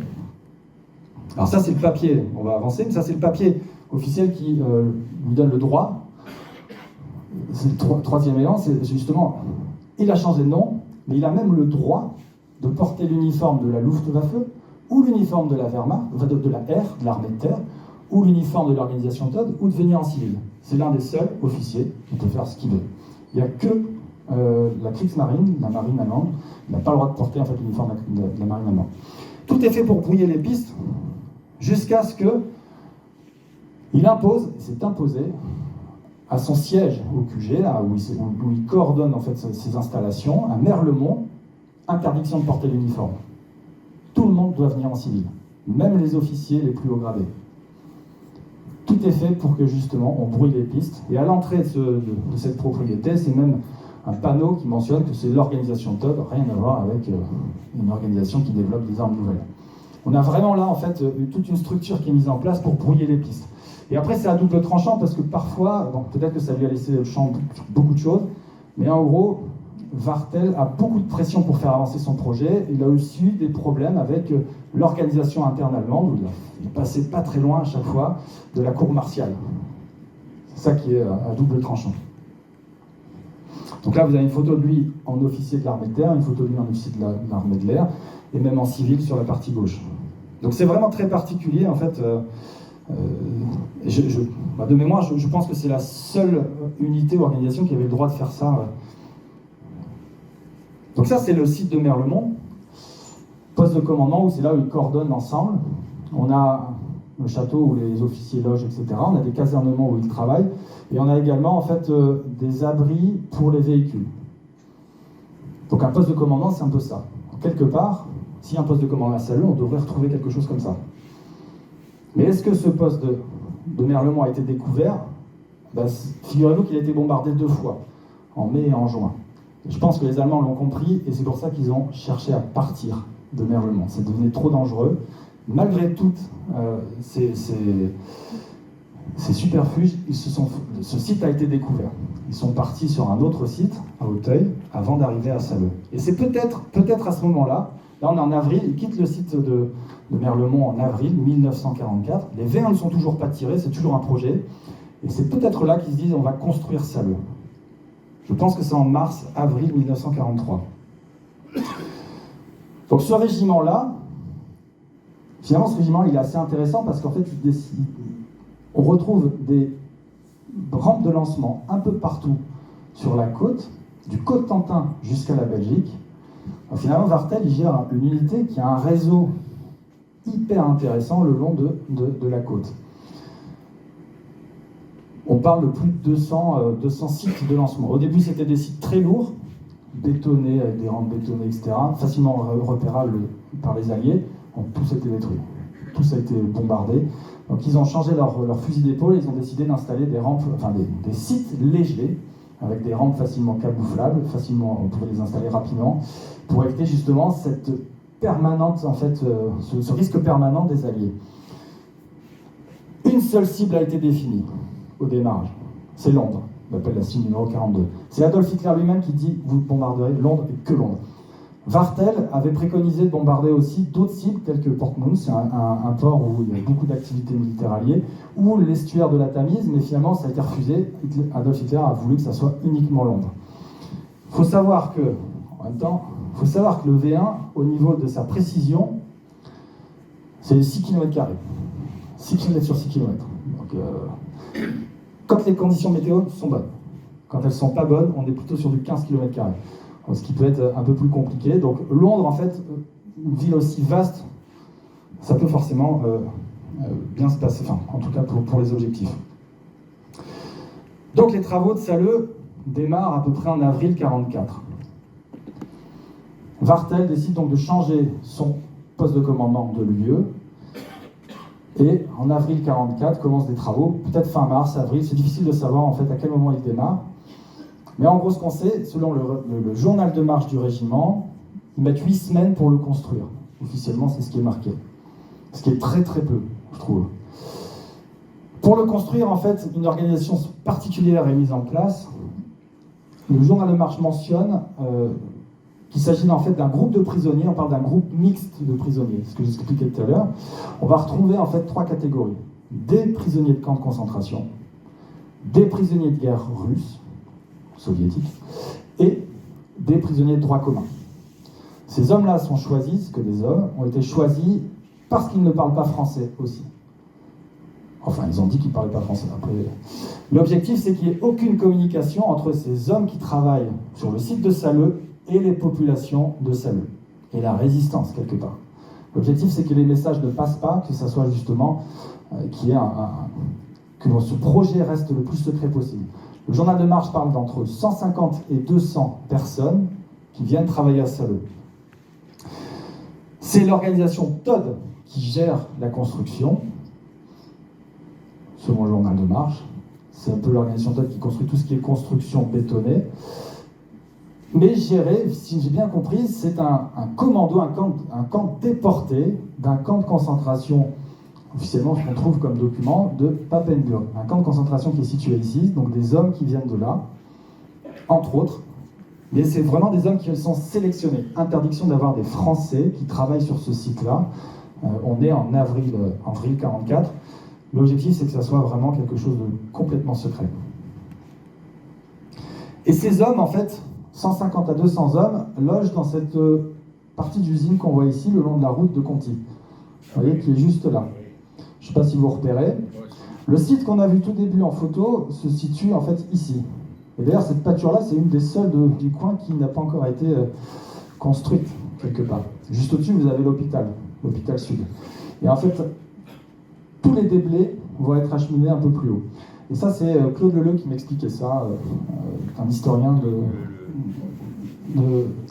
alors ça c'est le papier, on va avancer, mais ça c'est le papier officiel qui lui donne le droit. C'est le troisième élément, c'est justement, il a changé de nom, mais il a même le droit de porter l'uniforme de la Luftwaffe ou l'uniforme de la Wehrmacht, de la R, de l'armée de terre, ou l'uniforme de l'organisation TOD, ou de venir en civil. C'est l'un des seuls officiers qui peut faire ce qu'il veut. Il n'y a que la Kriegsmarine, la marine allemande, n'a pas le droit de porter en fait l'uniforme de la marine allemande. Tout est fait pour brouiller les pistes, jusqu'à ce que il s'est imposé à son siège au QG, là, où il coordonne en fait ses installations, à Merlemont, interdiction de porter l'uniforme. Tout le monde doit venir en civil, même les officiers les plus haut gradés. Tout est fait pour que justement on brouille les pistes. Et à l'entrée de cette propriété, c'est même un panneau qui mentionne que c'est l'organisation TOD, rien à voir avec une organisation qui développe des armes nouvelles. On a vraiment là en fait toute une structure qui est mise en place pour brouiller les pistes. Et après c'est à double tranchant parce que parfois, bon, peut-être que ça lui a laissé le champ beaucoup de choses, mais en gros, Wartel a beaucoup de pression pour faire avancer son projet. Il a aussi eu des problèmes avec l'organisation interne allemande, où il passait pas très loin à chaque fois de la cour martiale. C'est ça qui est à double tranchant. Donc là, vous avez une photo de lui en officier de l'armée de terre, une photo de lui en officier de l'armée de l'air, et même en civil sur la partie gauche. Donc c'est vraiment très particulier, en fait. De mémoire, je pense que c'est la seule unité ou organisation qui avait le droit de faire ça. Donc ça, c'est le site de Merlemont, poste de commandement, où c'est là où ils coordonnent ensemble. On a le château où les officiers logent, etc. On a des casernements où ils travaillent. Et on a également, en fait, des abris pour les véhicules. Donc un poste de commandement, c'est un peu ça. Quelque part, si un poste de commandement à Salut, on devrait retrouver quelque chose comme ça. Mais est-ce que ce poste de Merlemont a été découvert figurez-vous qu'il a été bombardé 2 fois, en mai et en juin. Et je pense que les Allemands l'ont compris, et c'est pour ça qu'ils ont cherché à partir de Merlemont. C'est devenu trop dangereux. Malgré tout ces superfuges, ce site a été découvert. Ils sont partis sur un autre site, à Auteuil, avant d'arriver à Saleux. Et c'est peut-être à ce moment-là, là on est en avril, ils quittent le site de Merlemont en avril 1944. Les V1 ne sont toujours pas tirés, c'est toujours un projet. Et c'est peut-être là qu'ils se disent on va construire Saleux. Je pense que c'est en mars-avril 1943. Donc ce régiment-là, finalement ce régiment il est assez intéressant parce qu'en fait on retrouve des rampes de lancement un peu partout sur la côte, du Cotentin jusqu'à la Belgique. Donc, finalement Wartell il gère une unité qui a un réseau hyper intéressant le long de la côte. On parle de plus de 200 sites de lancement. Au début, c'était des sites très lourds, bétonnés, avec des rampes bétonnées, etc., facilement repérables par les Alliés. Donc, tout s'était détruit. Tout ça a été bombardé. Donc, ils ont changé leur fusil d'épaule et ils ont décidé d'installer des rampes, enfin des sites légers, avec des rampes facilement camouflables, on pouvait les installer rapidement, pour éviter justement cette permanente, en fait, ce risque permanent des Alliés. Une seule cible a été définie au démarrage, c'est Londres, on appelle la cible numéro 42. C'est Adolf Hitler lui-même qui dit « vous bombarderez Londres et que Londres ». Wartell avait préconisé de bombarder aussi d'autres cibles telles que Portsmouth, c'est un port où il y a beaucoup d'activités militaires alliées, ou l'estuaire de la Tamise, mais finalement ça a été refusé. Adolf Hitler a voulu que ça soit uniquement Londres. Il faut savoir que, en même temps, le V1, au niveau de sa précision, c'est 6 km². 6 km sur 6 km. Donc, quand les conditions météo sont bonnes. Quand elles ne sont pas bonnes, on est plutôt sur du 15 km². Ce qui peut être un peu plus compliqué. Donc Londres, en fait, une ville aussi vaste, ça peut forcément bien se passer, enfin, en tout cas pour les objectifs. Donc les travaux de Saleux démarrent à peu près en avril 1944. Wartell décide donc de changer son poste de commandement de lieu. Et en avril 1944 commencent des travaux, peut-être fin mars, avril, c'est difficile de savoir en fait à quel moment ils démarrent. Mais en gros, ce qu'on sait, selon le journal de marche du régiment, ils mettent 8 semaines pour le construire. Officiellement, c'est ce qui est marqué. Ce qui est très très peu, je trouve. Pour le construire, en fait, une organisation particulière est mise en place. Le journal de marche mentionne qu'il s'agit en fait d'un groupe de prisonniers, on parle d'un groupe mixte de prisonniers, ce que j'expliquais tout à l'heure. On va retrouver en fait 3 catégories. Des prisonniers de camps de concentration, des prisonniers de guerre russes, soviétiques, et des prisonniers de droit commun. Ces hommes-là sont choisis, ce que des hommes, ont été choisis parce qu'ils ne parlent pas français aussi. Enfin, ils ont dit qu'ils ne parlaient pas français. Après, l'objectif, c'est qu'il n'y ait aucune communication entre ces hommes qui travaillent sur le site de Saleux et les populations de Saleux, et la résistance, quelque part. L'objectif, c'est que les messages ne passent pas, que ça soit justement, que ce projet reste le plus secret possible. Le journal de marche parle d'entre 150 et 200 personnes qui viennent travailler à Saleux. C'est l'organisation TOD qui gère la construction, selon le journal de marche. C'est un peu l'organisation TOD qui construit tout ce qui est construction bétonnée. Mais géré, si j'ai bien compris, c'est un commando, un camp déporté d'un camp de concentration, officiellement ce qu'on trouve comme document, de Papenburg. Un camp de concentration qui est situé ici, donc des hommes qui viennent de là, entre autres. Mais c'est vraiment des hommes qui sont sélectionnés. Interdiction d'avoir des Français qui travaillent sur ce site-là. On est en avril 1944. L'objectif, c'est que ça soit vraiment quelque chose de complètement secret. Et ces hommes, en fait, 150 à 200 hommes, logent dans cette partie d'usine qu'on voit ici, le long de la route de Conty. Vous voyez, qui est juste là. Je ne sais pas si vous repérez. Le site qu'on a vu tout début en photo se situe en fait ici. Et d'ailleurs, cette pâture-là, c'est une des seules du coin qui n'a pas encore été construite, quelque part. Juste au-dessus, vous avez l'hôpital sud. Et en fait, tous les déblais vont être acheminés un peu plus haut. Et ça, c'est Claude Leleu qui m'expliquait ça, un historien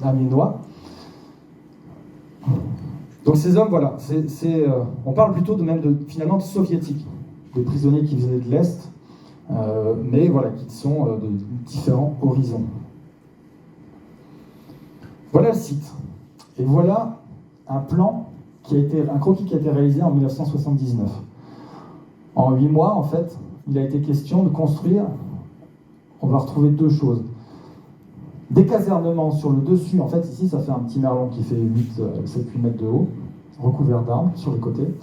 amiénois. Donc ces hommes, voilà, on parle plutôt finalement de soviétiques, des prisonniers qui venaient de l'Est, mais voilà, qui sont de différents horizons. Voilà le site. Et voilà un plan un croquis qui a été réalisé en 1979. En 8 mois, en fait, il a été question de construire, on va retrouver deux choses. Des casernements sur le dessus, en fait, ici, ça fait un petit merlon qui fait 7-8 mètres de haut, recouvert d'arbres sur les côtés.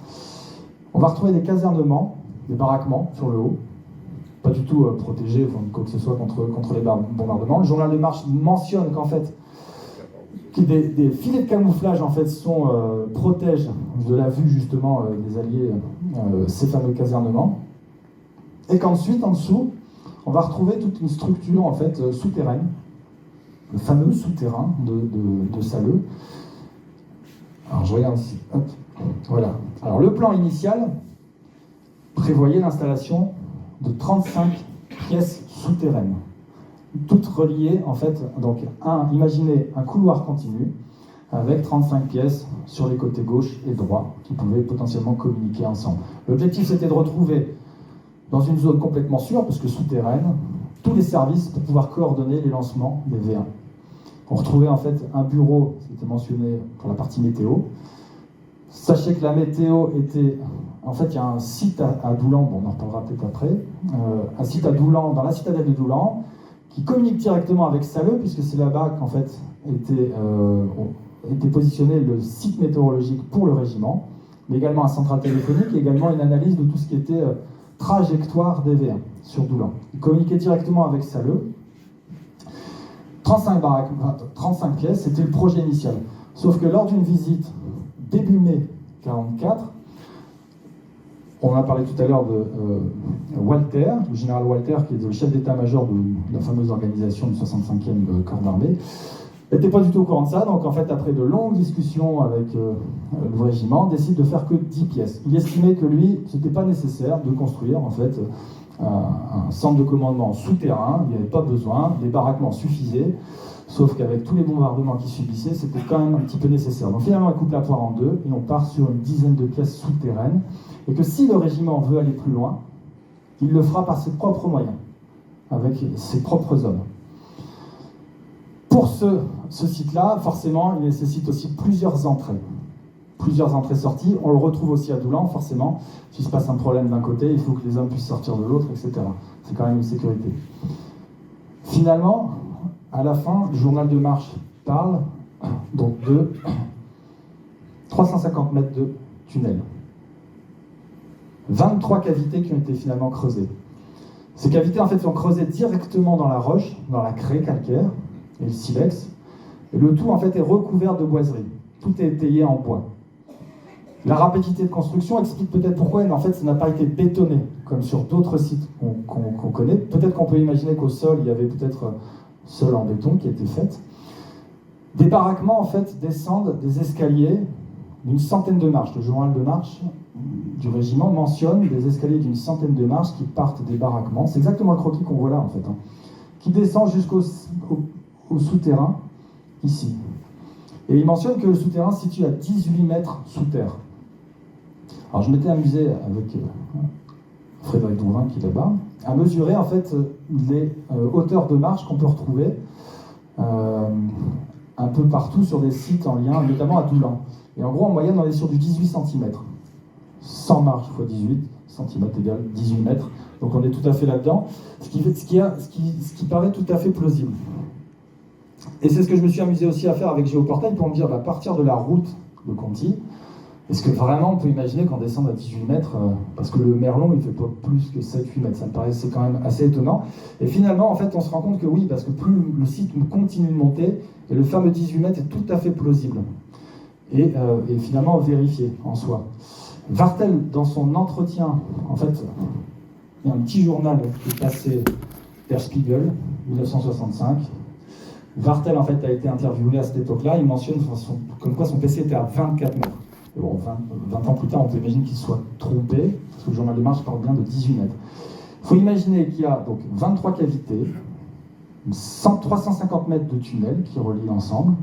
On va retrouver des casernements, des baraquements sur le haut, pas du tout protégés, quoi que ce soit contre les bombardements. Le journal de marche mentionne qu'en fait, des filets de camouflage en fait protègent de la vue justement des Alliés ces fameux casernements, et qu'ensuite en dessous on va retrouver toute une structure en fait souterraine, le fameux souterrain de Salleux. Alors je regarde ici, hop, voilà. Alors le plan initial prévoyait l'installation de 35 pièces souterraines, toutes reliées en fait, donc imaginez un couloir continu avec 35 pièces sur les côtés gauche et droit qui pouvaient potentiellement communiquer ensemble. L'objectif c'était de retrouver dans une zone complètement sûre, parce que souterraine, tous les services pour pouvoir coordonner les lancements des V1. On retrouvait en fait un bureau, c'était mentionné pour la partie météo. Sachez que la météo était... En fait, il y a un site à Doulan, bon, on en reparlera peut-être après, un site à Doulan, dans la citadelle de Doulan, qui communique directement avec Salleux, puisque c'est là-bas qu'en fait était positionné le site météorologique pour le régiment, mais également un central téléphonique et également une analyse de tout ce qui était trajectoire des V1 sur Doulan. Il communiquait directement avec Salleux. 35 pièces, c'était le projet initial. Sauf que lors d'une visite début mai 1944, on a parlé tout à l'heure de Walter, le général Walter, qui est le chef d'état-major de la fameuse organisation du 65e corps d'armée, n'était pas du tout au courant de ça, donc en fait, après de longues discussions avec le régiment, décide de faire que 10 pièces. Il estimait que lui, ce n'était pas nécessaire de construire en fait un centre de commandement souterrain, il n'y avait pas besoin, les baraquements suffisaient, sauf qu'avec tous les bombardements qu'il subissait, c'était quand même un petit peu nécessaire. Donc finalement, il coupe la poire en deux et on part sur une dizaine de pièces souterraines, et que si le régiment veut aller plus loin, il le fera par ses propres moyens, avec ses propres hommes. Pour ce site-là, forcément, il nécessite aussi plusieurs entrées-sorties. On le retrouve aussi à Doulan, forcément. S'il se passe un problème d'un côté, il faut que les hommes puissent sortir de l'autre, etc. C'est quand même une sécurité. Finalement, à la fin, le journal de marche parle donc de 350 mètres de tunnel. 23 cavités qui ont été finalement creusées. Ces cavités, en fait, sont creusées directement dans la roche, dans la craie calcaire et le silex. Et le tout, en fait, est recouvert de boiseries. Tout est étayé en bois. La rapidité de construction explique peut-être pourquoi, mais en fait, ça n'a pas été bétonné, comme sur d'autres sites qu'on connaît. Peut-être qu'on peut imaginer qu'au sol, il y avait peut-être sol en béton qui était fait. Des baraquements, en fait, descendent des escaliers d'une centaine de marches. Le journal de marche du régiment mentionne des escaliers d'une centaine de marches qui partent des baraquements. C'est exactement le croquis qu'on voit là, en fait, qui descend jusqu'au souterrain, ici. Et il mentionne que le souterrain se situe à 18 mètres sous terre. Alors je m'étais amusé avec Frédéric Dourvin, qui est là-bas, à mesurer en fait les hauteurs de marche qu'on peut retrouver un peu partout sur des sites en lien, notamment à Doulan. Et en gros, en moyenne, on est sur du 18 cm. 100 marches x 18 cm égale 18 mètres. Donc on est tout à fait là-dedans, ce qui paraît tout à fait plausible. Et c'est ce que je me suis amusé aussi à faire avec Géoportail pour me dire, à partir de la route de Conti, est-ce que vraiment on peut imaginer qu'on descende à 18 mètres parce que le merlon il ne fait pas plus que 7-8 mètres, ça me paraissait quand même assez étonnant. Et finalement, en fait, on se rend compte que oui, parce que plus le site continue de monter, et le fameux 18 mètres est tout à fait plausible. Et finalement vérifié en soi. Vartel, dans son entretien, en fait, il y a un petit journal qui est passé Der Spiegel, 1965. Vartel, en fait, a été interviewé à cette époque-là. Il mentionne comme quoi son PC était à 24 mètres. Et bon, 20 ans plus tard, on peut imaginer qu'il soit trompé, parce que le journal de marche parle bien de 18 mètres. Il faut imaginer qu'il y a donc 23 cavités, 350 mètres de tunnels qui relient l'ensemble,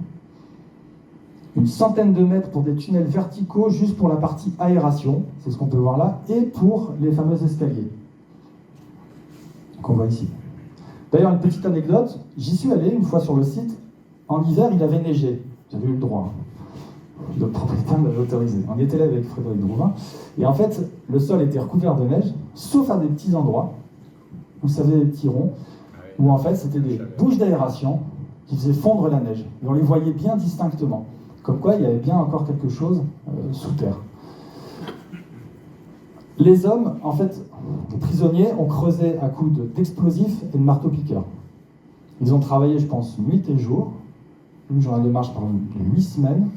une centaine de mètres pour des tunnels verticaux, juste pour la partie aération, c'est ce qu'on peut voir là, et pour les fameux escaliers. qu'on voit ici. D'ailleurs, une petite anecdote, j'y suis allé une fois sur le site, en hiver il avait neigé, j'avais eu le droit, le propriétaire m'avait autorisé. On y était là avec Frédéric Drouvin, et en fait, le sol était recouvert de neige, sauf à des petits endroits, vous savez, des petits ronds, où en fait c'était des bouches d'aération qui faisaient fondre la neige. Et on les voyait bien distinctement, comme quoi il y avait bien encore quelque chose sous terre. Les hommes, en fait, les prisonniers, ont creusé à coups d'explosifs et de marteaux-piqueurs. Ils ont travaillé, je pense, nuit et jour, une journée de marche pendant 8 semaines,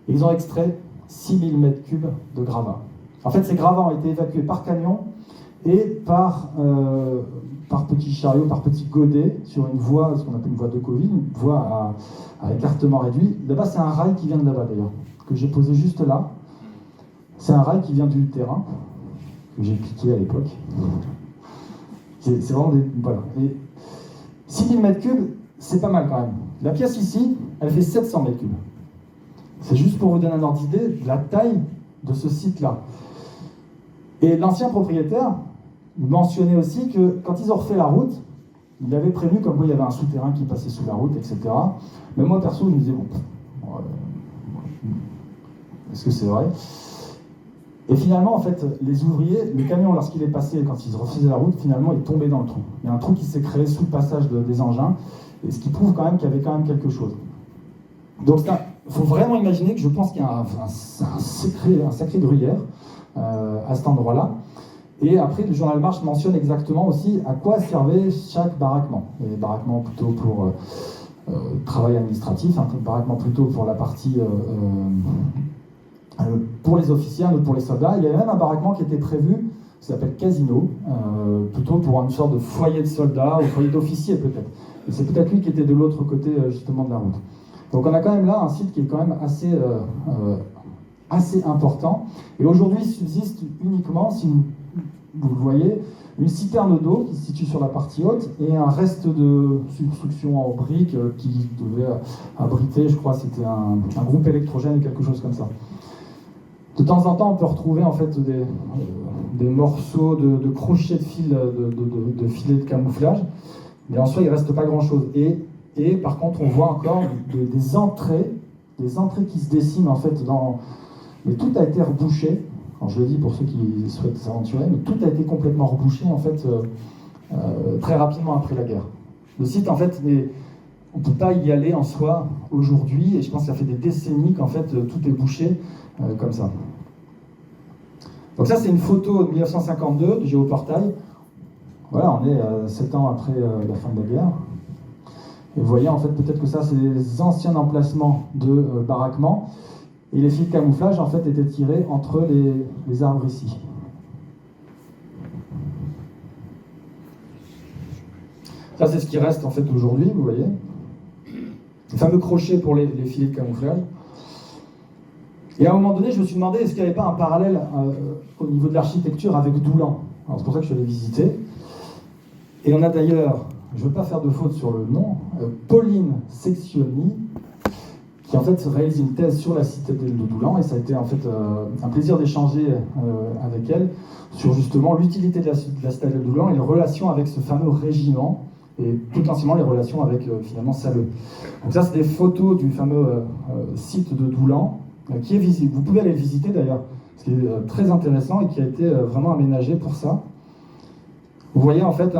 et ils ont extrait 6000 m3 de gravats. En fait, ces gravats ont été évacués par camion et par petits chariots, par petits godets, sur une voie, ce qu'on appelle une voie de Covid, une voie à écartement réduit. Là-bas, c'est un rail qui vient de là-bas, d'ailleurs, que j'ai posé juste là. C'est un rail qui vient du terrain, que j'ai piqué à l'époque. C'est vraiment des... Voilà. Et 6000 m3, c'est pas mal quand même. La pièce ici, elle fait 700 m3. C'est juste pour vous donner un ordre d'idée de la taille de ce site-là. Et l'ancien propriétaire mentionnait aussi que quand ils ont refait la route, il avait prévenu comme quoi il y avait un souterrain qui passait sous la route, etc. Mais moi, perso, je me disais, bon, est-ce que c'est vrai ? Et finalement, en fait, les ouvriers, le camion, lorsqu'il est passé, quand ils refaisaient la route, finalement, il tombait dans le trou. Il y a un trou qui s'est créé sous le passage des engins, et ce qui prouve quand même qu'il y avait quand même quelque chose. Donc, il faut vraiment imaginer que je pense qu'il y a un sacré gruyère à cet endroit-là. Et après, le journal Marche mentionne exactement aussi à quoi servait chaque baraquement. Et les baraquements plutôt pour travail administratif, un baraquement plutôt pour la partie... pour les officiers, un autre pour les soldats. Il y avait même un baraquement qui était prévu, qui s'appelle casino, plutôt pour une sorte de foyer de soldats, ou foyer d'officiers peut-être. Et c'est peut-être lui qui était de l'autre côté justement de la route. Donc on a quand même là un site qui est quand même assez important. Et aujourd'hui, il subsiste uniquement, si vous le voyez, une citerne d'eau qui se situe sur la partie haute et un reste de substruction en briques qui devait abriter, je crois, c'était un groupe électrogène ou quelque chose comme ça. De temps en temps, on peut retrouver en fait des morceaux de crochets de fil, de filets de camouflage, mais en soi, il ne reste pas grand-chose. Et par contre, on voit encore des entrées qui se dessinent en fait dans... Mais tout a été rebouché. Alors je le dis pour ceux qui souhaitent s'aventurer, mais tout a été complètement rebouché en fait très rapidement après la guerre. Le site en fait, on ne peut pas y aller en soi aujourd'hui, et je pense que ça fait des décennies qu'en fait tout est bouché comme ça. Donc ça c'est une photo de 1952 du géoportail. Voilà, on est 7 ans après la fin de la guerre. Et vous voyez en fait peut-être que ça c'est des anciens emplacements de baraquements. Et les fils de camouflage, en fait, étaient tirés entre les arbres ici. Ça, c'est ce qui reste, en fait, aujourd'hui, vous voyez. Les fameux crochets pour les filets de camouflage. Et à un moment donné, je me suis demandé, est-ce qu'il n'y avait pas un parallèle au niveau de l'architecture avec Doulan ? Alors, c'est pour ça que je suis allé visiter. Et on a d'ailleurs, je ne veux pas faire de faute sur le nom, Pauline Secchioni, qui en fait réalise une thèse sur la citadelle de Doulan, et ça a été en fait un plaisir d'échanger avec elle sur justement l'utilité de la citadelle de Doulan et les relations avec ce fameux régiment, et potentiellement les relations avec finalement Salleux. Donc ça, c'est des photos du fameux site de Doulan, qui est visible. Vous pouvez aller le visiter d'ailleurs, ce qui est très intéressant et qui a été vraiment aménagé pour ça. Vous voyez en fait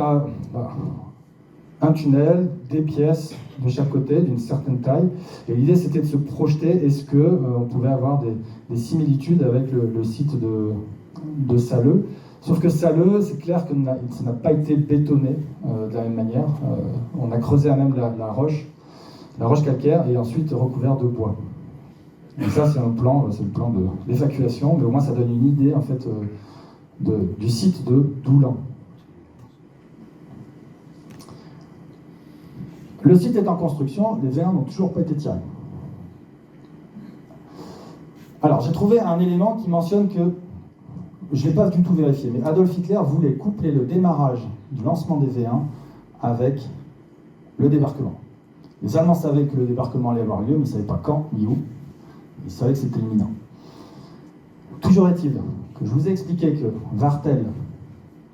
un tunnel, des pièces de chaque côté, d'une certaine taille. Et l'idée, c'était de se projeter, est-ce qu'on pouvait avoir des similitudes avec le site de Salleux. Sauf que Salleux, c'est clair que ça n'a pas été bétonné de la même manière. On a creusé à même la roche calcaire, et ensuite recouvert de bois. Et ça, c'est le plan d'évacuation, mais au moins ça donne une idée en fait du site de Doulan. Le site est en construction, les V1 n'ont toujours pas été tirés. Alors, j'ai trouvé un élément qui mentionne que, je ne l'ai pas du tout vérifié, mais Adolf Hitler voulait coupler le démarrage du lancement des V1 avec le débarquement. Les Allemands savaient que le débarquement allait avoir lieu, mais ils ne savaient pas quand ni où. Ils savaient que c'était imminent. Toujours est-il que je vous ai expliqué que Wartel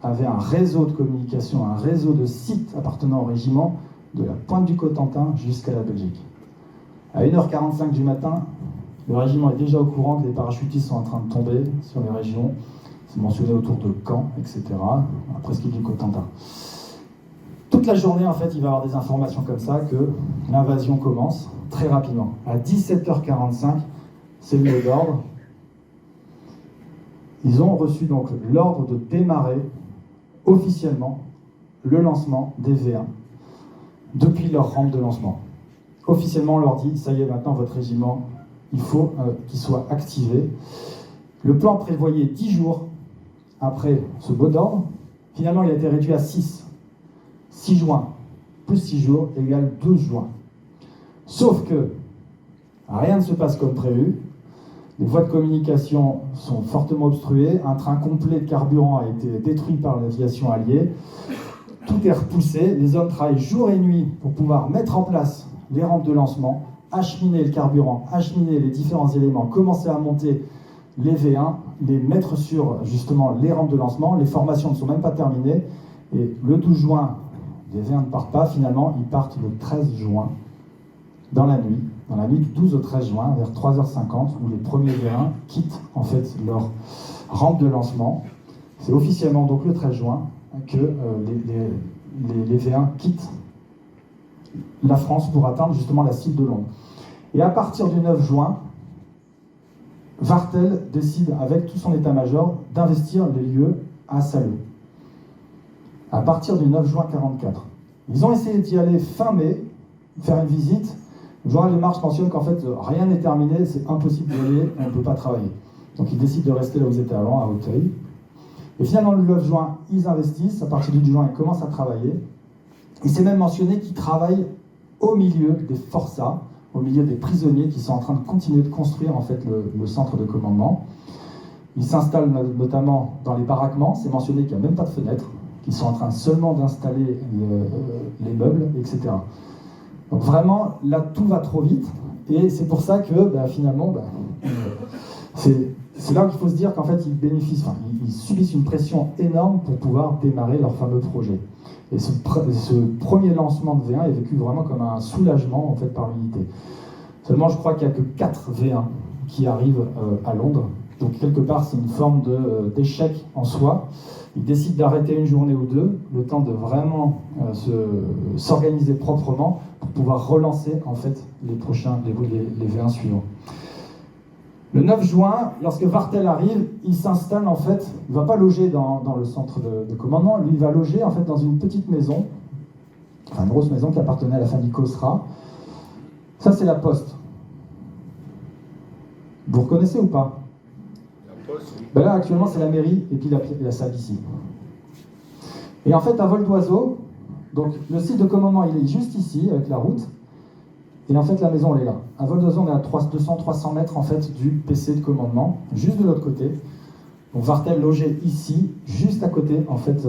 avait un réseau de communication, un réseau de sites appartenant au régiment de la pointe du Cotentin jusqu'à la Belgique. À 1h45 du matin, le régiment est déjà au courant que les parachutistes sont en train de tomber sur les régions. C'est mentionné autour de Caen, etc., à presqu'île du Cotentin. Toute la journée, en fait, il va y avoir des informations comme ça que l'invasion commence très rapidement. À 17h45, c'est le mot d'ordre. Ils ont reçu donc l'ordre de démarrer officiellement le lancement des V1 depuis leur rampe de lancement. Officiellement, on leur dit, ça y est, maintenant, votre régiment, il faut qu'il soit activé. Le plan prévoyait 10 jours après ce mot d'ordre. Finalement, il a été réduit à 6. 6 juin, plus 6 jours, égale 12 juin. Sauf que rien ne se passe comme prévu. Les voies de communication sont fortement obstruées. Un train complet de carburant a été détruit par l'aviation alliée. Tout est repoussé. Les hommes travaillent jour et nuit pour pouvoir mettre en place les rampes de lancement, acheminer le carburant, acheminer les différents éléments, commencer à monter les V1, les mettre sur justement les rampes de lancement. Les formations ne sont même pas terminées. Et le 12 juin, les V1 ne partent pas. Finalement, ils partent le 13 juin, dans la nuit du 12 au 13 juin, vers 3h50, où les premiers V1 quittent en fait leur rampe de lancement. C'est officiellement donc le 13 juin que les V1 quittent la France pour atteindre justement la cible de Londres. Et à partir du 9 juin, Vartel décide, avec tout son état-major, d'investir les lieux à Salut. À partir du 9 juin 1944. Ils ont essayé d'y aller fin mai, faire une visite. Le journal de Mars mentionne qu'en fait, rien n'est terminé, c'est impossible d'y aller, on ne peut pas travailler. Donc ils décident de rester là où ils étaient avant, à Auteuil. Et finalement, le 9 juin, ils investissent. À partir du 10 juin, ils commencent à travailler. Il s'est même mentionné qu'ils travaillent au milieu des forçats, au milieu des prisonniers qui sont en train de continuer de construire en fait le centre de commandement. Ils s'installent notamment dans les baraquements. C'est mentionné qu'il n'y a même pas de fenêtres, qu'ils sont en train seulement d'installer les meubles, etc. Donc vraiment, là, tout va trop vite. Et c'est pour ça que finalement, c'est là qu'il faut se dire qu'en fait, ils subissent une pression énorme pour pouvoir démarrer leur fameux projet. Et ce premier lancement de V1 est vécu vraiment comme un soulagement en fait, par l'unité. Seulement, je crois qu'il n'y a que 4 V1 qui arrivent à Londres. Donc, quelque part, c'est une forme d'échec en soi. Ils décident d'arrêter une journée ou deux, le temps de vraiment s'organiser proprement pour pouvoir relancer en fait, les V1 suivants. Le 9 juin, lorsque Vartel arrive, il s'installe en fait, il ne va pas loger dans le centre de commandement, lui il va loger en fait dans une petite maison, enfin une grosse maison qui appartenait à la famille Cosra. Ça c'est la poste. Vous reconnaissez ou pas? La poste, oui. Là actuellement c'est la mairie et puis la salle ici. Et en fait à vol d'oiseau, donc le site de commandement il est juste ici avec la route. Et en fait, la maison, elle est là. À vol d'oiseau, on est à 200-300 mètres en fait, du PC de commandement, juste de l'autre côté. Donc Vartel logé ici, juste à côté en fait,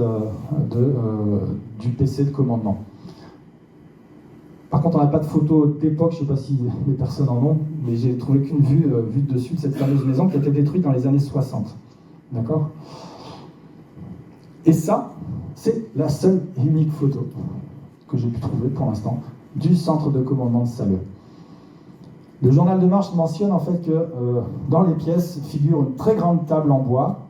du PC de commandement. Par contre, on n'a pas de photo d'époque, je ne sais pas si les personnes en ont, mais j'ai trouvé qu'une vue de dessus de cette fameuse maison qui a été détruite dans les années 60. D'accord? Et ça, c'est la seule et unique photo que j'ai pu trouver pour l'instant du centre de commandement de Salut. Le journal de marche mentionne en fait que dans les pièces figure une très grande table en bois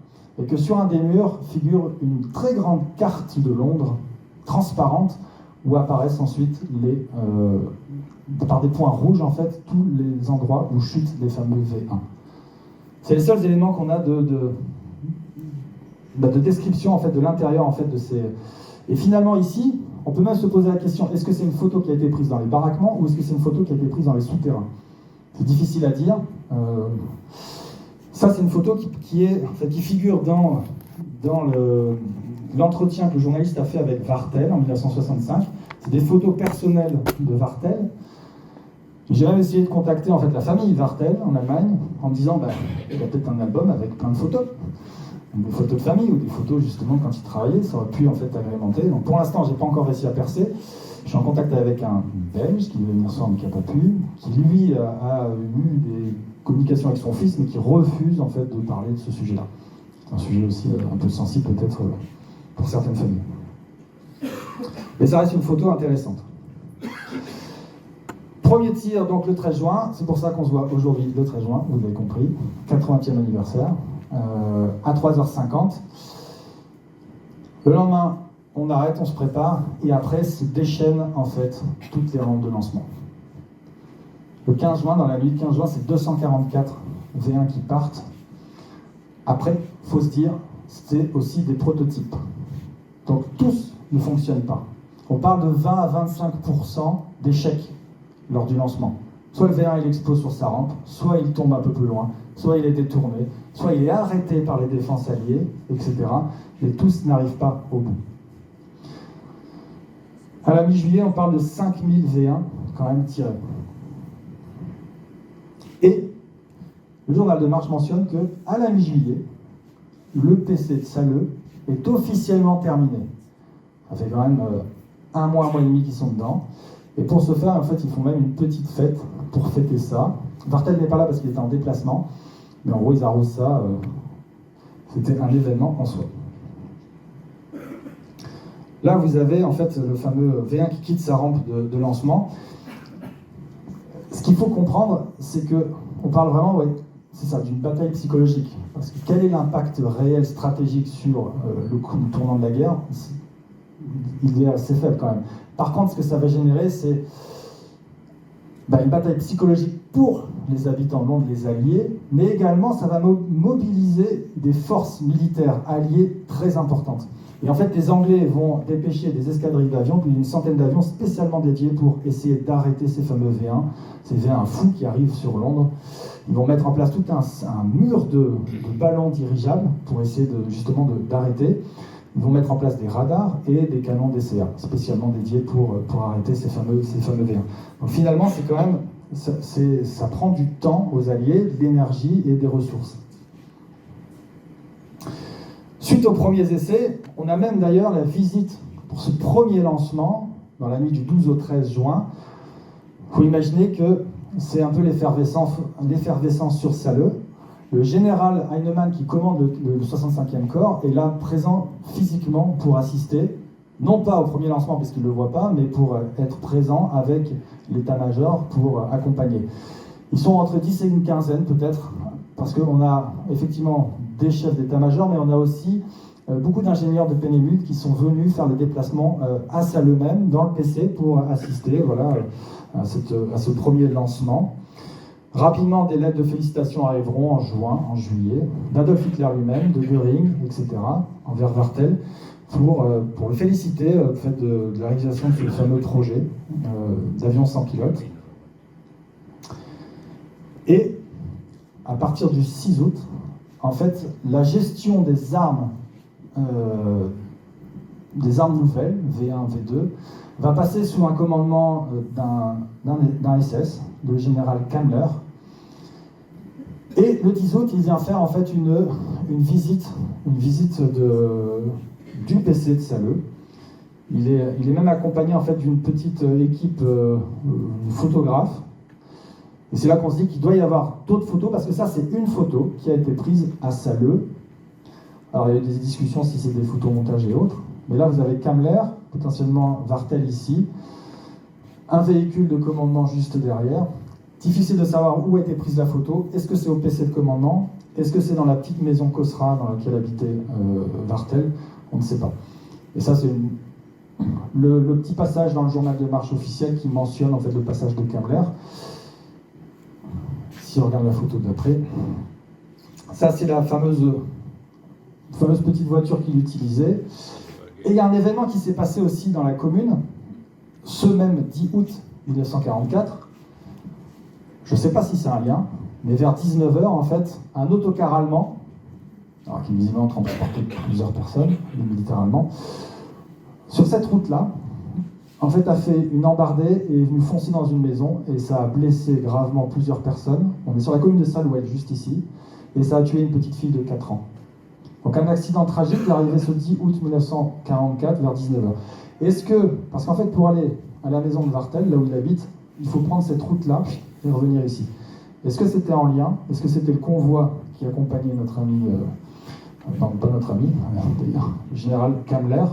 et que sur un des murs figure une très grande carte de Londres, transparente, où apparaissent ensuite par des points rouges en fait tous les endroits où chutent les fameux V1. C'est les seuls éléments qu'on a de description en fait de l'intérieur en fait de ces. Et finalement ici, on peut même se poser la question, est-ce que c'est une photo qui a été prise dans les baraquements ou est-ce que c'est une photo qui a été prise dans les souterrains? C'est difficile à dire. Ça, c'est une photo qui figure dans l'entretien que le journaliste a fait avec Vartel en 1965. C'est des photos personnelles de Vartel. J'ai même essayé de contacter en fait, la famille Vartel en Allemagne en me disant il y a peut-être un album avec plein de photos. Des photos de famille ou des photos justement quand il travaillait, ça aurait pu en fait agrémenter. Donc pour l'instant, j'ai pas encore réussi à percer. Je suis en contact avec un Belge qui devait venir ce soir mais qui n'a pas pu, qui lui a eu des communications avec son fils mais qui refuse en fait de parler de ce sujet-là. C'est un sujet aussi un peu sensible peut-être pour certaines familles. Mais ça reste une photo intéressante. Premier tir, donc le 13 juin, c'est pour ça qu'on se voit aujourd'hui le 13 juin, vous l'avez compris, 80e anniversaire, à 3h50. Le lendemain, on arrête, on se prépare, et après se déchaînent en fait toutes les rampes de lancement. Le 15 juin, dans la nuit du 15 juin, c'est 244 V1 qui partent. Après, il faut se dire, c'est aussi des prototypes. Donc tous ne fonctionnent pas. On parle de 20 à 25% d'échecs lors du lancement. Soit le V1 il explose sur sa rampe, soit il tombe un peu plus loin, soit il est détourné, soit il est arrêté par les défenses alliées, etc. Et tous n'arrivent pas au bout. À la mi-juillet, on parle de 5000 V1 quand même tirés. Et le journal de marche mentionne qu'à la mi-juillet, le PC de Salleux est officiellement terminé. Ça fait quand même un mois et demi qu'ils sont dedans. Et pour ce faire, en fait, ils font même une petite fête pour fêter ça. Vartel n'est pas là parce qu'il était en déplacement, mais en gros, ils arrosent ça. C'était un événement en soi. Là, vous avez en fait le fameux V1 qui quitte sa rampe de lancement. Ce qu'il faut comprendre, c'est qu'on parle vraiment, c'est ça, d'une bataille psychologique. Parce que quel est l'impact réel stratégique sur le tournant de la guerre? Il est assez faible quand même. Par contre, ce que ça va générer, c'est une bataille psychologique pour les habitants de Londres, les Alliés, mais également ça va mobiliser des forces militaires alliées très importantes. Et en fait, les Anglais vont dépêcher des escadrilles d'avions, plus d'une centaine d'avions spécialement dédiés pour essayer d'arrêter ces fameux V1, ces V1 fous qui arrivent sur Londres. Ils vont mettre en place tout un mur de ballons dirigeables pour essayer justement d'arrêter. Ils vont mettre en place des radars et des canons DCA, spécialement dédiés pour arrêter ces fameux V1. Donc finalement, c'est quand même, ça prend du temps aux Alliés, de l'énergie et des ressources. Suite aux premiers essais, on a même d'ailleurs la visite pour ce premier lancement, dans la nuit du 12 au 13 juin. Il faut imaginer que c'est un peu l'effervescence sur Salleux. Le général Heinemann, qui commande le 65e corps, est là présent physiquement pour assister, non pas au premier lancement parce qu'il ne le voit pas, mais pour être présent avec l'état-major pour accompagner. Ils sont entre 10 et une quinzaine peut-être, parce qu'on a effectivement des chefs d'état-major, mais on a aussi beaucoup d'ingénieurs de Pénémude qui sont venus faire le déplacement à Salleux même, dans le PC, pour assister à ce premier lancement. Rapidement, des lettres de félicitations arriveront en juin, en juillet, d'Adolf Hitler lui-même, de Göring, etc., envers Vartel, pour le féliciter au fait de la réalisation de ce fameux projet d'avion sans pilote. Et à partir du 6 août, en fait, la gestion des armes nouvelles, V1, V2, va passer sous un commandement d'un SS, le général Kammler. Et le 10 août, il vient faire en fait une visite du PC de Salleux. Il est même accompagné en fait d'une petite équipe de photographes. Et c'est là qu'on se dit qu'il doit y avoir d'autres photos, parce que ça, c'est une photo qui a été prise à Salleux. Alors, il y a eu des discussions si c'est des photomontages et autres. Mais là, vous avez Kammler, potentiellement Vartel ici, un véhicule de commandement juste derrière. Difficile de savoir où a été prise la photo. Est-ce que c'est au PC de commandement? Est-ce que c'est dans la petite maison Cosra dans laquelle habitait Vartel? On ne sait pas. Et ça, c'est le petit passage dans le journal de marche officiel qui mentionne en fait le passage de Kammler. Si on regarde la photo d'après, ça c'est la fameuse petite voiture qu'il utilisait. Et il y a un événement qui s'est passé aussi dans la commune, ce même 10 août 1944. Je ne sais pas si c'est un lien, mais vers 19h, en fait, un autocar allemand, alors qui visiblement transportait plusieurs personnes, des militaires allemands, sur cette route-là, en fait, a fait une embardée et est venu foncer dans une maison, et ça a blessé gravement plusieurs personnes. On est sur la commune de Salouel, juste ici, et ça a tué une petite fille de 4 ans. Donc un accident tragique qui est arrivé ce 10 août 1944 vers 19h. Parce qu'en fait, pour aller à la maison de Vartel, là où il habite, il faut prendre cette route-là et revenir ici. Est-ce que c'était en lien? Est-ce que c'était le convoi qui accompagnait notre ami non, pas notre ami, d'ailleurs, le général Kammler.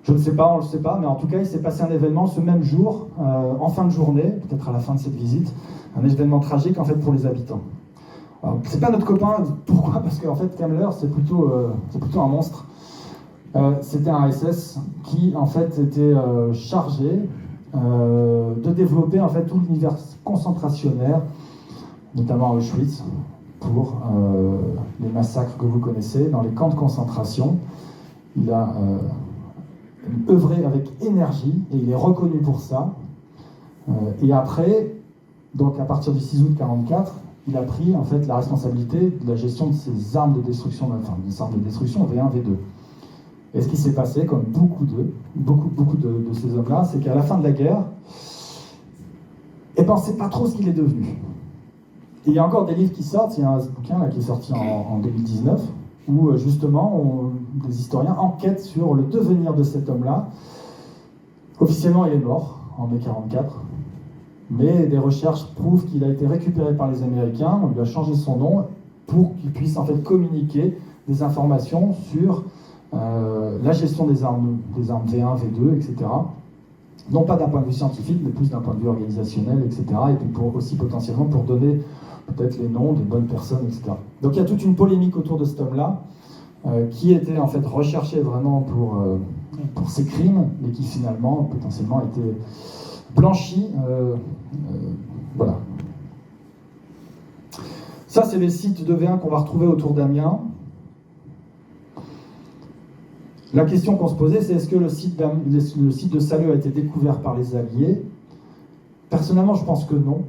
Je ne sais pas, on ne le sait pas, mais en tout cas, il s'est passé un événement ce même jour, en fin de journée, peut-être à la fin de cette visite, un événement tragique en fait pour les habitants. C'est pas notre copain, pourquoi? Parce qu'en fait, Kammler, c'est plutôt un monstre. C'était un SS qui en fait était chargé de développer en fait tout l'univers concentrationnaire, notamment à Auschwitz, pour les massacres que vous connaissez, dans les camps de concentration. Il a œuvré avec énergie et il est reconnu pour ça. Et après, donc à partir du 6 août 1944, il a pris en fait la responsabilité de la gestion de ces armes de destruction, des armes de destruction V1, V2. Et ce qui s'est passé, comme beaucoup de ces hommes-là, c'est qu'à la fin de la guerre, on ne sait pas trop ce qu'il est devenu. Et il y a encore des livres qui sortent, il y a un bouquin là, qui est sorti en 2019, où justement des historiens enquêtent sur le devenir de cet homme-là. Officiellement, il est mort en mai 1944, mais des recherches prouvent qu'il a été récupéré par les Américains, on lui a changé son nom pour qu'il puisse en fait communiquer des informations sur la gestion des armes V1, V2, etc. Non pas d'un point de vue scientifique, mais plus d'un point de vue organisationnel, etc. Et puis aussi potentiellement pour donner peut-être les noms des bonnes personnes, etc. Donc il y a toute une polémique autour de cet homme-là, qui était en fait recherché vraiment pour ses crimes, mais qui finalement potentiellement a été blanchi. Voilà. Ça, c'est les sites de V1 qu'on va retrouver autour d'Amiens. La question qu'on se posait, c'est est-ce que le site de Salleux a été découvert par les Alliés? Personnellement, je pense que non.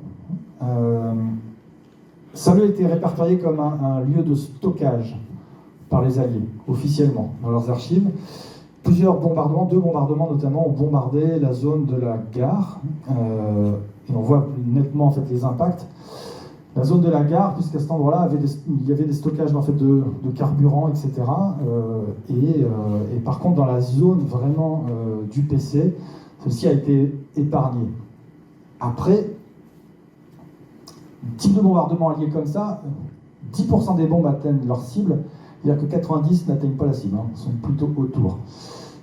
Salleux était répertorié comme un lieu de stockage par les Alliés, officiellement, dans leurs archives. Plusieurs bombardements, 2 bombardements notamment, ont bombardé la zone de la gare, et on voit nettement en fait, les impacts. La zone de la gare, puisqu'à cet endroit-là, il y avait des stockages en fait, de carburant, etc. Et par contre, dans la zone vraiment du PC, celle-ci a été épargnée. Après, type de bombardement allié comme ça, 10% des bombes atteignent leur cible, c'est-à-dire que 90 n'atteignent pas la cible, sont plutôt autour.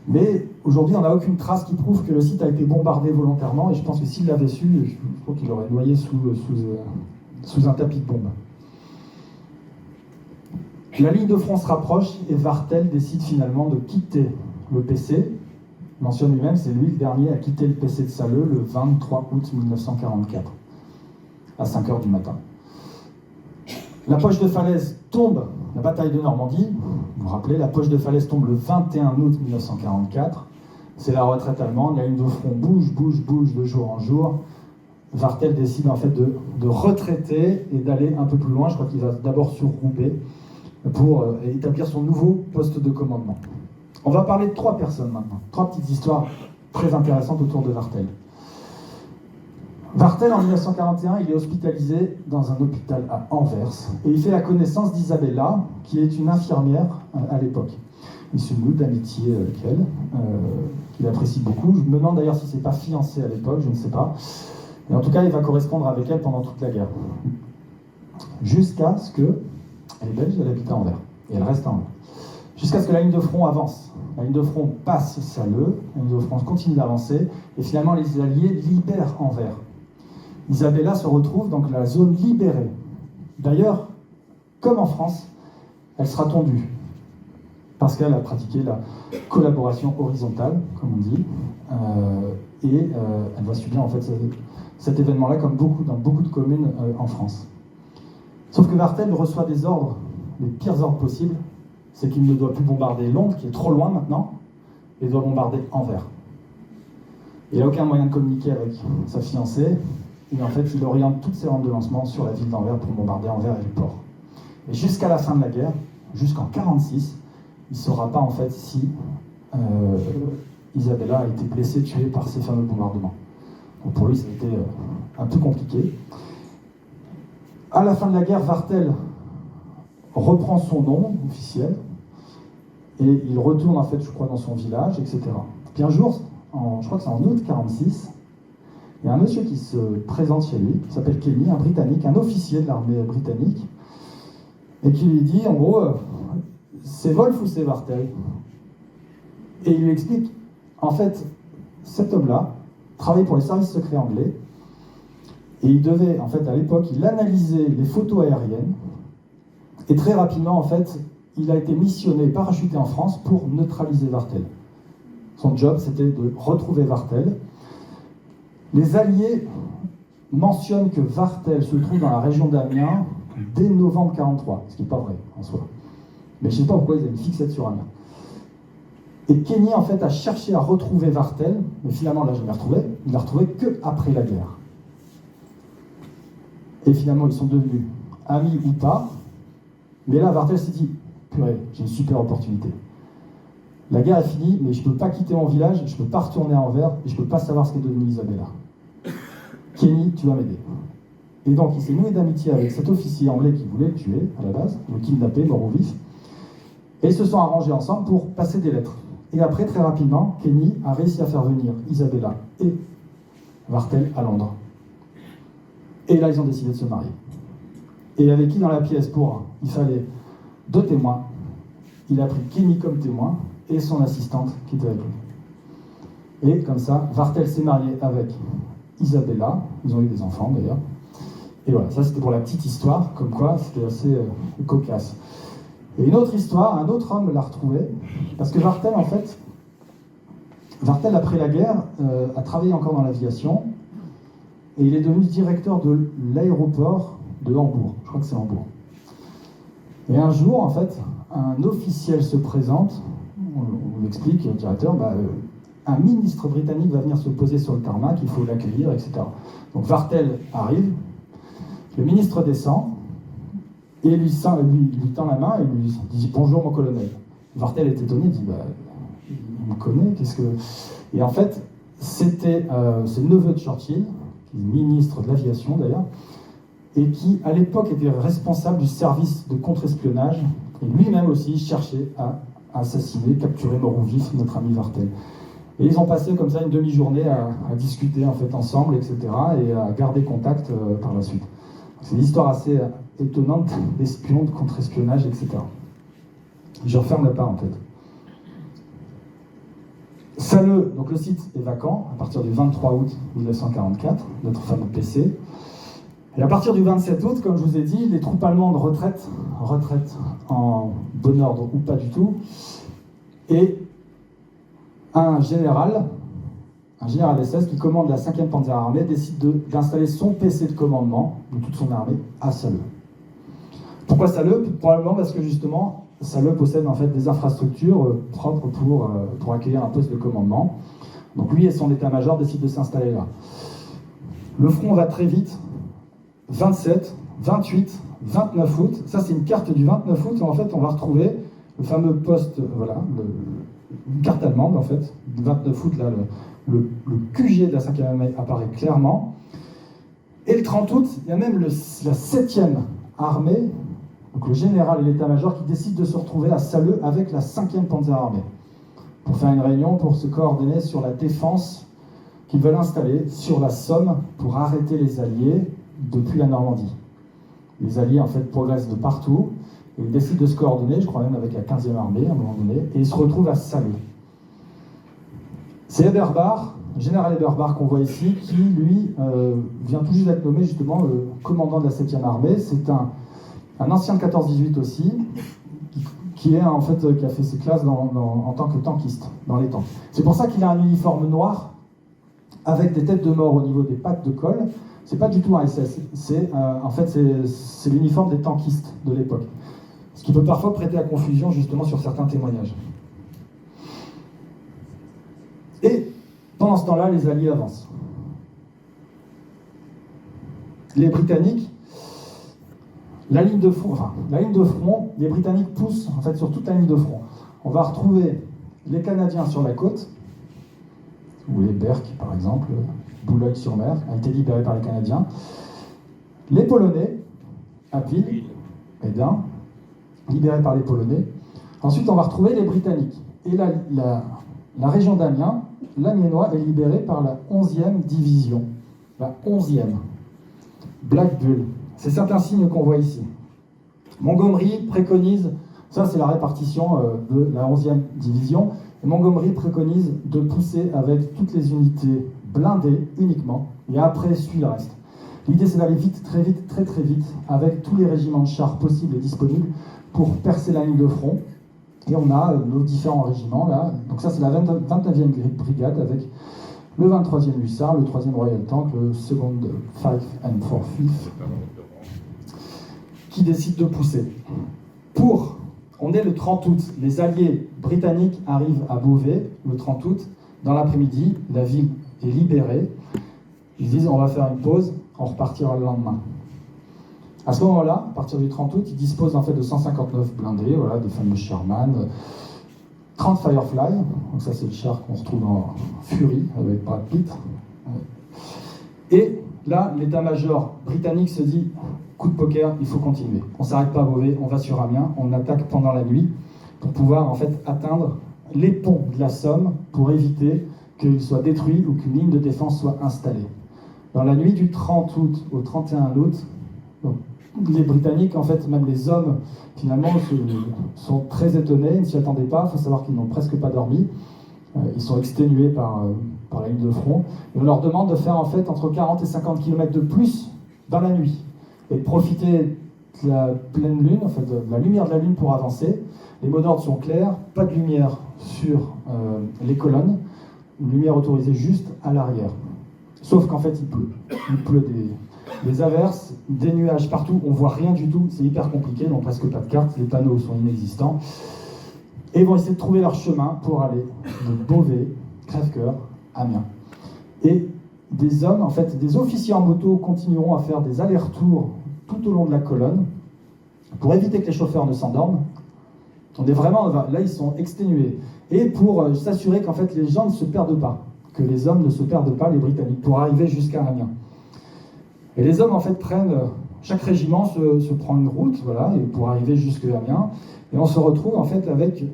Mais aujourd'hui, on n'a aucune trace qui prouve que le site a été bombardé volontairement, et je pense que s'il l'avait su, je crois qu'il aurait noyé sous un tapis de bombes. La ligne de front se rapproche et Vartel décide finalement de quitter le PC. Il mentionne lui-même, c'est lui le dernier à quitter le PC de Salleux le 23 août 1944, à 5h du matin. La poche de Falaise tombe, la bataille de Normandie, vous vous rappelez, la poche de Falaise tombe le 21 août 1944. C'est la retraite allemande, la ligne de front bouge de jour en jour. Vartel décide en fait de retraiter et d'aller un peu plus loin. Je crois qu'il va d'abord sur Roubaix pour établir son nouveau poste de commandement. On va parler de 3 personnes maintenant, 3 petites histoires très intéressantes autour de Vartel. Vartel, en 1941, il est hospitalisé dans un hôpital à Anvers et il fait la connaissance d'Isabella, qui est une infirmière à l'époque. Il se noue d'amitié avec elle, qu'il apprécie beaucoup. Je me demande d'ailleurs si c'est pas fiancé à l'époque, je ne sais pas. Et en tout cas, il va correspondre avec elle pendant toute la guerre. Jusqu'à ce que... Elle est belge, elle habite à Anvers. Et elle reste à Anvers. Jusqu'à ce que la ligne de front avance. La ligne de front passe Salleux, la ligne de front continue d'avancer, et finalement les Alliés libèrent Anvers. Isabella se retrouve dans la zone libérée. D'ailleurs, comme en France, elle sera tondue. Parce qu'elle a pratiqué la collaboration horizontale, comme on dit, et elle va subir en fait cet événement-là comme dans beaucoup de communes en France. Sauf que Vartel reçoit des ordres, les pires ordres possibles, c'est qu'il ne doit plus bombarder Londres, qui est trop loin maintenant, et il doit bombarder Anvers. Il n'a aucun moyen de communiquer avec sa fiancée, et en fait il oriente toutes ses rampes de lancement sur la ville d'Anvers pour bombarder Anvers et le port. Et jusqu'à la fin de la guerre, jusqu'en 1946, il ne saura pas en fait si Isabella a été blessée, tuée par ces fameux bombardements. Donc pour lui, ça a été un peu compliqué. À la fin de la guerre, Vartel reprend son nom officiel et il retourne en fait, je crois, dans son village, etc. Puis un jour, je crois que c'est en août 1946, il y a un monsieur qui se présente chez lui, qui s'appelle Kenny, un Britannique, un officier de l'armée britannique, et qui lui dit, en gros, c'est Wolf ou c'est Wartel? Et il lui explique, en fait, cet homme-là travaillait pour les services secrets anglais, et il devait, en fait, à l'époque, il analysait les photos aériennes, et très rapidement, en fait, il a été missionné, parachuté en France pour neutraliser Wartel. Son job, c'était de retrouver Wartel. Les Alliés mentionnent que Wartel se trouve dans la région d'Amiens dès novembre 1943, ce qui n'est pas vrai en soi. Mais je ne sais pas pourquoi ils avaient une fixette sur Amiens. Et Kenny, en fait, a cherché à retrouver Wartel, mais finalement, là, je ne l'ai retrouvé. Il ne l'a retrouvé qu'après la guerre. Et finalement, ils sont devenus amis ou pas. Mais là, Wartel s'est dit, purée, j'ai une super opportunité. La guerre est finie, mais je ne peux pas quitter mon village, je ne peux pas retourner à Anvers, et je ne peux pas savoir ce qu'est devenu Isabella. Kenny, tu vas m'aider. Et donc, il s'est noué d'amitié avec cet officier anglais qui voulait le tuer, à la base, le kidnapper, mort ou vif. Et ils se sont arrangés ensemble pour passer des lettres. Et après, très rapidement, Kenny a réussi à faire venir Isabella et Wartel à Londres. Et là, ils ont décidé de se marier. Et avec qui dans la pièce il fallait 2 témoins. Il a pris Kenny comme témoin et son assistante qui était avec lui. Et comme ça, Wartel s'est marié avec Isabella. Ils ont eu des enfants d'ailleurs. Et voilà, ça c'était pour la petite histoire, comme quoi c'était assez cocasse. Et une autre histoire, un autre homme l'a retrouvé, parce que Wartel, en fait, Wartel après la guerre a travaillé encore dans l'aviation, et il est devenu directeur de l'aéroport de Hambourg. Je crois que c'est Hambourg. Et un jour, en fait, un officiel se présente, on explique au directeur, un ministre britannique va venir se poser sur le tarmac, il faut l'accueillir, etc. Donc Wartel arrive, le ministre descend, et lui tend la main et lui dit « Bonjour mon colonel ». Wartel est étonné, il dit « Il me connaît, qu'est-ce que… » Et en fait, c'est le neveu de Churchill, qui est ministre de l'aviation d'ailleurs, et qui, à l'époque, était responsable du service de contre-espionnage, et lui-même aussi cherchait à assassiner, capturer mort ou vif notre ami Wartel. Et ils ont passé comme ça une demi-journée à discuter en fait ensemble, etc., et à garder contact par la suite. C'est une histoire assez étonnante d'espions, de contre-espionnage, etc. Je referme la parenthèse. Salleux, donc le site est vacant à partir du 23 août 1944, notre fameux PC. Et à partir du 27 août, comme je vous ai dit, les troupes allemandes retraitent en bon ordre ou pas du tout. Et un général SS qui commande la 5e Panzerarmée décide d'installer son PC de commandement de toute son armée à Salleux. Pourquoi Salleux? Probablement parce que justement, Salleux possède en fait des infrastructures propres pour accueillir un poste de commandement. Donc lui et son état-major décident de s'installer là. Le front va très vite. 27, 28, 29 août. Ça, c'est une carte du 29 août. En fait, on va retrouver le fameux poste, voilà, une carte allemande, en fait, du 29 août, là, le QG de la 5e armée apparaît clairement. Et le 30 août, il y a même la 7e armée, donc le général et l'état-major, qui décident de se retrouver à Salleux avec la 5e Panzerarmée pour faire une réunion, pour se coordonner sur la défense qu'ils veulent installer sur la Somme pour arrêter les Alliés depuis la Normandie. Les Alliés, en fait, progressent de partout, et ils décident de se coordonner, je crois même avec la 15e armée, à un moment donné, et ils se retrouvent à Salleux. C'est Eberbach, le général Eberbach qu'on voit ici, qui, lui, vient tout juste d'être nommé, justement, le commandant de la 7e armée. C'est un ancien de 14-18 aussi, qui a fait ses classes en tant que tankiste, dans les tanks. C'est pour ça qu'il a un uniforme noir, avec des têtes de mort au niveau des pattes de col. C'est pas du tout un SS, c'est l'uniforme des tankistes de l'époque. Ce qui peut parfois prêter à confusion justement sur certains témoignages. Et pendant ce temps-là, les Alliés avancent. Les Britanniques, la ligne de front, les Britanniques poussent en fait sur toute la ligne de front. On va retrouver les Canadiens sur la côte, ou les Berck par exemple, Boulogne-sur-Mer, a été libéré par les Canadiens. Les Polonais, à Pile, Edin, libérés par les Polonais. Ensuite, on va retrouver les Britanniques. Et la région d'Amiens, l'Amiénois, est libérée par la 11e division. La 11e. Black Bull. C'est certains signes qu'on voit ici. Montgomery préconise Ça, c'est la répartition de la 11e division. Et Montgomery préconise de pousser avec toutes les unités blindées uniquement, et après suit le reste. L'idée, c'est d'aller vite, très très vite, avec tous les régiments de chars possibles et disponibles pour percer la ligne de front. Et on a nos différents régiments là. Donc ça, c'est la 29e brigade avec le 23e hussard, le 3e Royal Tank, le 2nd 5 and 4th, qui décide de pousser. On est le 30 août, les alliés britanniques arrivent à Beauvais le 30 août. Dans l'après-midi, la ville est libérée. Ils disent on va faire une pause, on repartira le lendemain. À ce moment-là, à partir du 30 août, ils disposent en fait de 159 blindés, voilà, des fameux Sherman, 30 Firefly, donc ça c'est le char qu'on retrouve dans Fury avec Brad Pitt. Et là, l'état-major britannique se dit coup de poker, il faut continuer. On ne s'arrête pas à Beauvais, on va sur Amiens, on attaque pendant la nuit pour pouvoir en fait atteindre les ponts de la Somme pour éviter qu'ils soient détruits ou qu'une ligne de défense soit installée. Dans la nuit du 30 août au 31 août, donc, les Britanniques, en fait, même les hommes, finalement, sont très étonnés, ils ne s'y attendaient pas. Il faut savoir qu'ils n'ont presque pas dormi. Ils sont exténués par la ligne de front. Et on leur demande de faire, en fait, entre 40 et 50 km de plus dans la nuit. Et de profiter de la pleine lune, en fait, de la lumière de la lune pour avancer. Les mots d'ordre sont clairs, pas de lumière sur les colonnes, une lumière autorisée juste à l'arrière. Sauf qu'en fait, il pleut. Il pleut des averses, des nuages partout, on voit rien du tout, c'est hyper compliqué, ils n'ont presque pas de carte, les panneaux sont inexistants. Et ils vont essayer de trouver leur chemin pour aller de Beauvais, Crèvecoeur, Amiens. Et des hommes, en fait, des officiers en moto continueront à faire des allers-retours tout au long de la colonne pour éviter que les chauffeurs ne s'endorment. On est vraiment, là, ils sont exténués. Et pour s'assurer qu'en fait, les gens ne se perdent pas, que les hommes ne se perdent pas, les Britanniques, pour arriver jusqu'à Amiens. Et les hommes, en fait, chaque régiment se prend une route, voilà, et pour arriver jusqu'à Amiens. Et on se retrouve, en fait, avec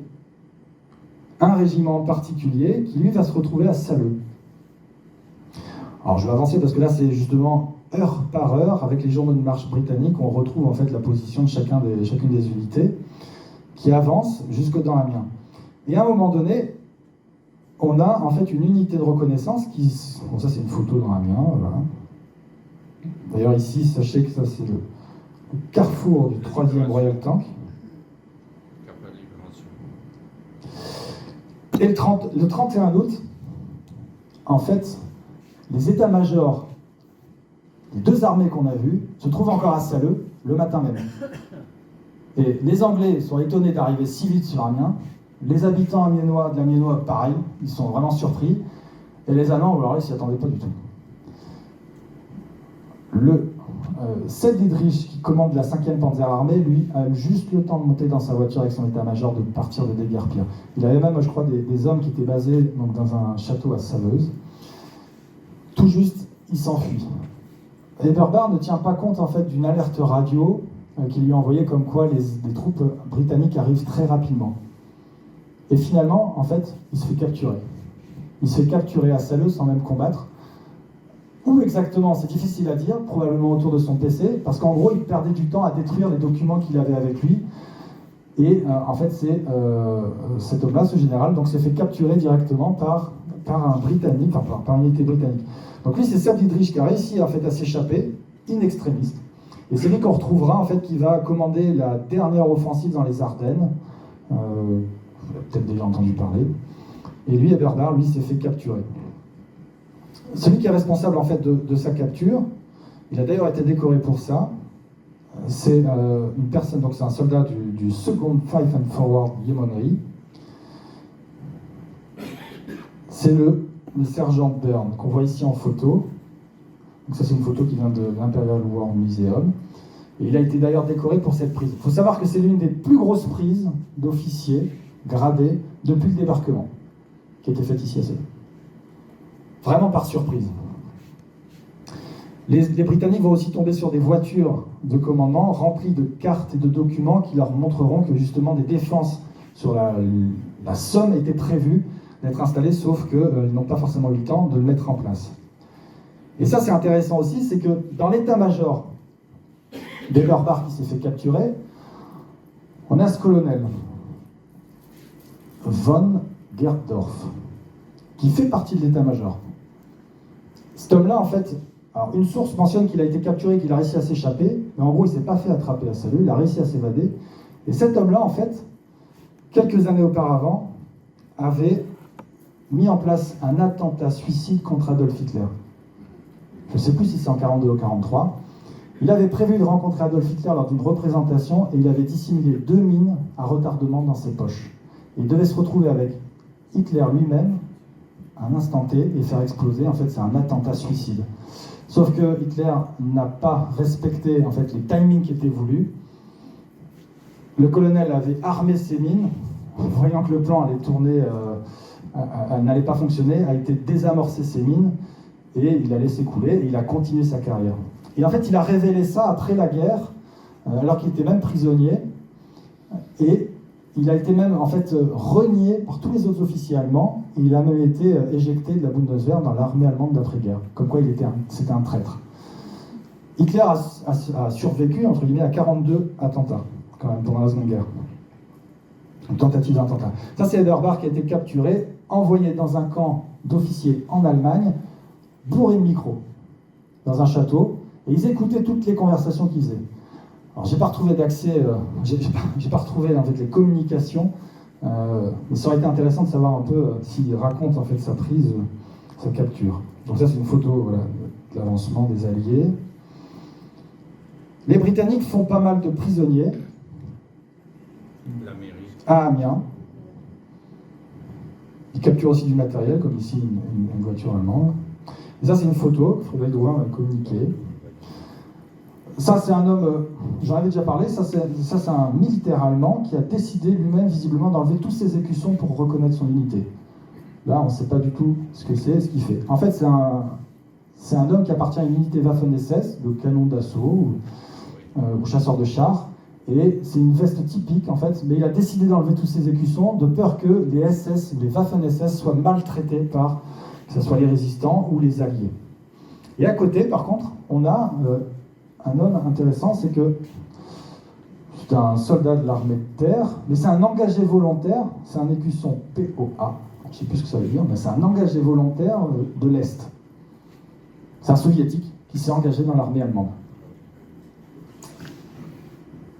un régiment en particulier qui, lui, va se retrouver à Salleux. Alors, je vais avancer parce que là, c'est justement heure par heure, avec les journaux de marche britanniques, on retrouve, en fait, la position de chacune des unités qui avance jusque dans Amiens. Et à un moment donné, on a, en fait, une unité de reconnaissance qui... Bon, ça, c'est une photo dans Amiens, voilà. D'ailleurs, ici, sachez que ça, c'est le carrefour du 3e Royal Tank. Et le 31 août, en fait, les états-majors des deux armées qu'on a vues se trouvent encore à Salleux le matin même. Et les Anglais sont étonnés d'arriver si vite sur Amiens. Les habitants amiénois, de l'Amiénois, pareil, ils sont vraiment surpris. Et les Allemands, alors ils s'y attendaient pas du tout. Le Seth Dietrich, qui commande la 5e Panzerarmée, lui, a eu juste le temps de monter dans sa voiture avec son état-major, de partir de déguerpir. Il avait même, je crois, des hommes qui étaient basés donc, dans un château à Saveuse. Tout juste, il s'enfuit. Eberhard ne tient pas compte, en fait, d'une alerte radio qui lui a envoyé comme quoi les troupes britanniques arrivent très rapidement. Et finalement, en fait, il se fait capturer. Il se fait capturer à Salleux sans même combattre. Où exactement, c'est difficile à dire, probablement autour de son PC, parce qu'en gros, il perdait du temps à détruire les documents qu'il avait avec lui. Et en fait, c'est cet homme-là, ce général, donc s'est fait capturer directement par un Britannique, enfin par une unité britannique. Donc lui, c'est Seth Dietrich qui a réussi en fait, à s'échapper, in extremis. Et c'est lui qu'on retrouvera, en fait, qui va commander la dernière offensive dans les Ardennes. Vous avez peut-être déjà entendu parler. Et lui, Eberhard, lui, s'est fait capturer. Celui qui est responsable en fait de sa capture, il a d'ailleurs été décoré pour ça. C'est une personne, donc c'est un soldat du 2nd Fife and Forward Yeomanry. C'est le sergent Byrne qu'on voit ici en photo. Donc ça c'est une photo qui vient de l'Imperial War Museum. Et il a été d'ailleurs décoré pour cette prise. Il faut savoir que c'est l'une des plus grosses prises d'officiers gradés depuis le débarquement, qui a été faite ici à Salleux. Vraiment par surprise. Les Britanniques vont aussi tomber sur des voitures de commandement remplies de cartes et de documents qui leur montreront que justement des défenses sur la Somme étaient prévues d'être installées, sauf qu'ils n'ont pas forcément eu le temps de le mettre en place. Et ça c'est intéressant aussi, c'est que dans l'état-major d'Eberhard qui s'est fait capturer, On a ce colonel, von Gerdorf, qui fait partie de l'état-major. Cet homme-là, en fait, alors une source mentionne qu'il a été capturé, qu'il a réussi à s'échapper, mais en gros, il ne s'est pas fait attraper à Salut, il a réussi à s'évader. Et cet homme-là, en fait, quelques années auparavant, avait mis en place un attentat suicide contre Adolf Hitler. Je ne sais plus si c'est en 1942 ou 1943. Il avait prévu de rencontrer Adolf Hitler lors d'une représentation et il avait dissimulé 2 mines à retardement dans ses poches. Il devait se retrouver avec Hitler lui-même à un instant T et faire exploser. En fait, c'est un attentat suicide. Sauf que Hitler n'a pas respecté en fait, les timings qui étaient voulus. Le colonel avait armé ses mines, voyant que le plan allait tourner, n'allait pas fonctionner, a été désamorcer ses mines et il a laissé couler et il a continué sa carrière. Et en fait, il a révélé ça après la guerre, alors qu'il était même prisonnier, et il a été même en fait renié par tous les autres officiers allemands, et il a même été éjecté de la Bundeswehr dans l'armée allemande d'après-guerre, comme quoi c'était un traître. Hitler a survécu, entre guillemets, à 42 attentats, quand même, pendant la Seconde Guerre. Une tentative d'attentat. Ça, c'est Eberbach qui a été capturé, envoyé dans un camp d'officiers en Allemagne, bourré de micros, dans un château, et ils écoutaient toutes les conversations qu'ils faisaient. Alors, j'ai pas retrouvé d'accès, j'ai pas retrouvé en fait les communications, mais ça aurait été intéressant de savoir un peu s'il raconte en fait sa prise, sa capture. Donc ça, c'est une photo voilà, de l'avancement des Alliés. Les Britanniques font pas mal de prisonniers. À Amiens. Ils capturent aussi du matériel, comme ici une voiture allemande. Et ça, c'est une photo, il faudrait devoir communiquer. Ça, c'est un homme, j'en avais déjà parlé, ça c'est un militaire allemand qui a décidé lui-même, visiblement, d'enlever tous ses écussons pour reconnaître son unité. Là, on ne sait pas du tout ce que c'est, ce qu'il fait. En fait, c'est un homme qui appartient à une unité Waffen-SS, le canon d'assaut, ou chasseur de chars, et c'est une veste typique, en fait, mais il a décidé d'enlever tous ses écussons, de peur que les SS, les Waffen-SS, soient maltraités par, que ce soit les résistants ou les alliés. Et à côté, par contre, on a un homme intéressant, c'est que c'est un soldat de l'armée de terre, mais c'est un engagé volontaire, c'est un écusson POA, je ne sais plus ce que ça veut dire, mais c'est un engagé volontaire de l'Est. C'est un soviétique qui s'est engagé dans l'armée allemande.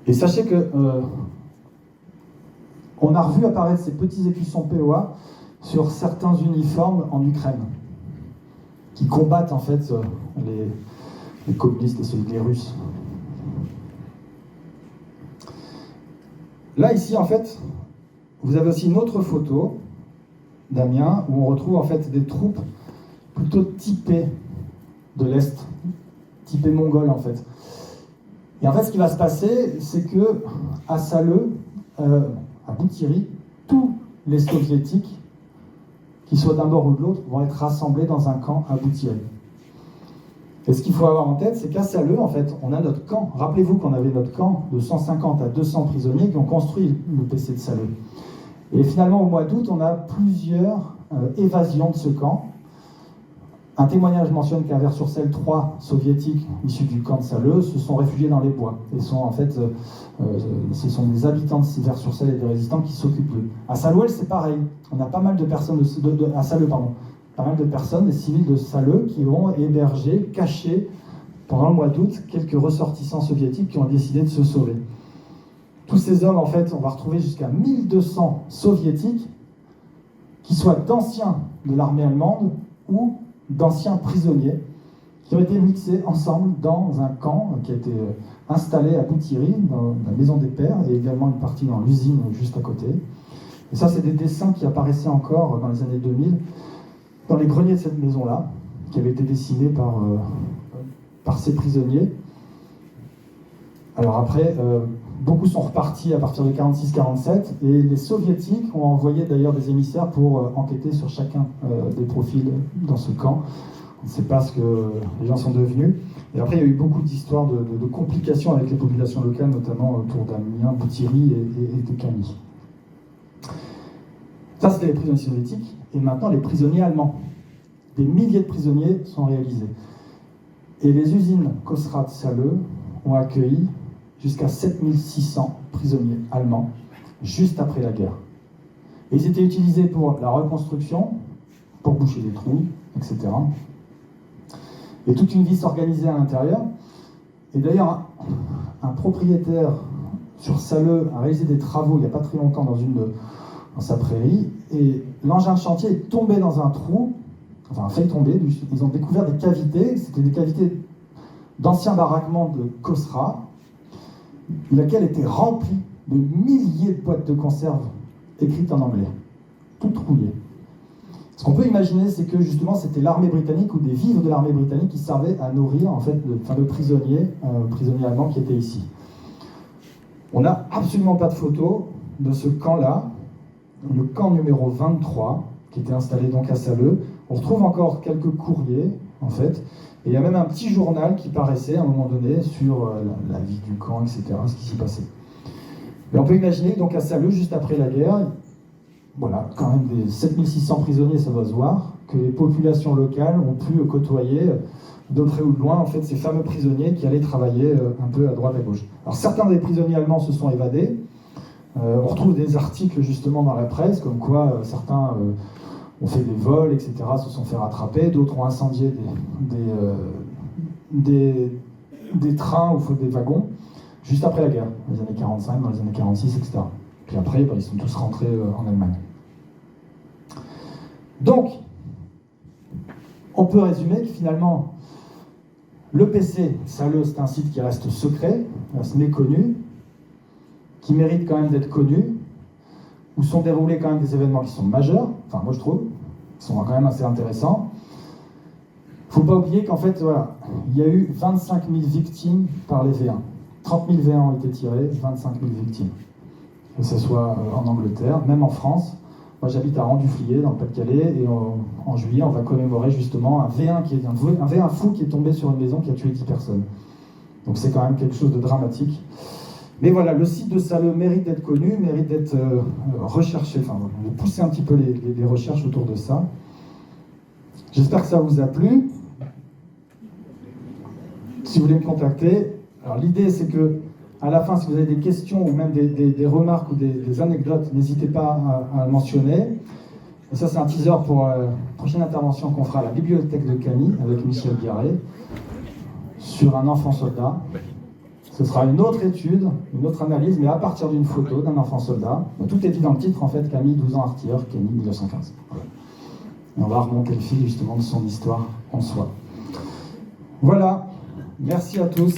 Et sachez que on a revu apparaître ces petits écussons POA sur certains uniformes en Ukraine, qui combattent en fait les communistes et les Russes. Là, ici, en fait, vous avez aussi une autre photo d'Amiens où on retrouve en fait des troupes plutôt typées de l'Est, typées mongoles en fait. Et en fait, ce qui va se passer, c'est que à Saleux, à Boutiri, tous les soviétiques, qu'ils soient d'un bord ou de l'autre, vont être rassemblés dans un camp à Boutiri. Et ce qu'il faut avoir en tête, c'est qu'à Saleux, en fait, on a notre camp. Rappelez-vous qu'on avait notre camp de 150 à 200 prisonniers qui ont construit le PC de Saleux. Et finalement, au mois d'août, on a plusieurs évasions de ce camp. Un témoignage mentionne qu'à Vers-sur-Celle, 3 soviétiques issus du camp de Saleux se sont réfugiés dans les bois. Et sont en fait, ce sont des habitants de Vers-sur-Celle et des résistants qui s'occupent d'eux. À Salouel, c'est pareil. On a pas mal de personnes à Saleux, pardon. Pas mal de personnes, des civils de Saleux, qui ont hébergé, caché, pendant le mois d'août, quelques ressortissants soviétiques qui ont décidé de se sauver. Tous ces hommes, en fait, on va retrouver jusqu'à 1200 soviétiques, qui soient d'anciens de l'armée allemande ou d'anciens prisonniers, qui ont été mixés ensemble dans un camp qui a été installé à Boutiri, dans la maison des pères, et également une partie dans l'usine juste à côté. Et ça, c'est des dessins qui apparaissaient encore dans les années 2000, dans les greniers de cette maison-là, qui avait été dessinée par ces prisonniers. Alors après, beaucoup sont repartis à partir de 46-47, et les soviétiques ont envoyé d'ailleurs des émissaires pour enquêter sur chacun des profils dans ce camp. On ne sait pas ce que les gens sont devenus. Et après, il y a eu beaucoup d'histoires de complications avec les populations locales, notamment autour d'Amiens, Boutiri et de Kami. Ça, c'était les prisonniers soviétiques. Et maintenant, les prisonniers allemands. Des milliers de prisonniers sont réalisés. Et les usines Kosrat Saleux ont accueilli jusqu'à 7600 prisonniers allemands, juste après la guerre. Et ils étaient utilisés pour la reconstruction, pour boucher les trous, etc. Et toute une vie s'organisait à l'intérieur. Et d'ailleurs, un propriétaire sur Salleux a réalisé des travaux il n'y a pas très longtemps dans sa prairie, et l'engin de chantier est tombé dans un trou, enfin a fait tomber, ils ont découvert des cavités, c'était des cavités d'anciens baraquements de Cosra, laquelle était remplie de milliers de boîtes de conserve écrites en anglais, toutes rouillées. Ce qu'on peut imaginer, c'est que justement c'était l'armée britannique ou des vivres de l'armée britannique qui servaient à nourrir en fait de prisonniers allemands qui étaient ici. On n'a absolument pas de photos de ce camp-là, le camp numéro 23, qui était installé donc à Salleux. On retrouve encore quelques courriers, en fait, et il y a même un petit journal qui paraissait à un moment donné sur la vie du camp, etc., ce qui s'y passait. Mais on peut imaginer donc à Salleux, juste après la guerre, voilà, quand même des 7600 prisonniers, ça doit se voir, que les populations locales ont pu côtoyer de près ou de loin en fait, ces fameux prisonniers qui allaient travailler un peu à droite à gauche. Alors certains des prisonniers allemands se sont évadés. On retrouve des articles justement dans la presse, comme quoi certains ont fait des vols, etc., se sont fait rattraper, d'autres ont incendié des trains ou des wagons, juste après la guerre, dans les années 45, dans les années 46, etc. Puis après, ils sont tous rentrés en Allemagne. Donc, on peut résumer que finalement, l'EPC, Salleux, c'est un site qui reste secret, reste méconnu, qui mérite quand même d'être connu, où sont déroulés quand même des événements qui sont majeurs, enfin moi je trouve, qui sont quand même assez intéressants. Il ne faut pas oublier qu'en fait, voilà, il y a eu 25 000 victimes par les V1. 30 000 V1 ont été tirés, 25 000 victimes. Que ce soit en Angleterre, même en France. Moi j'habite à Rang-du-Fliers, dans le Pas-de-Calais, et en juillet on va commémorer justement un V1 fou qui est tombé sur une maison qui a tué 10 personnes. Donc c'est quand même quelque chose de dramatique. Mais voilà, le site de Salleux mérite d'être connu, mérite d'être recherché, enfin, de pousser un petit peu les recherches autour de ça. J'espère que ça vous a plu. Si vous voulez me contacter, alors l'idée c'est que, à la fin, si vous avez des questions ou même des remarques ou des anecdotes, n'hésitez pas à le mentionner. Et ça, c'est un teaser pour la prochaine intervention qu'on fera à la bibliothèque de Camille avec Michel Biarré sur un enfant soldat. Ce sera une autre étude, une autre analyse, mais à partir d'une photo d'un enfant soldat. Tout est dit dans le titre, en fait, Camille, 12 ans artilleur, Camille, 1915. Voilà. Et on va remonter le fil, justement, de son histoire en soi. Voilà, merci à tous.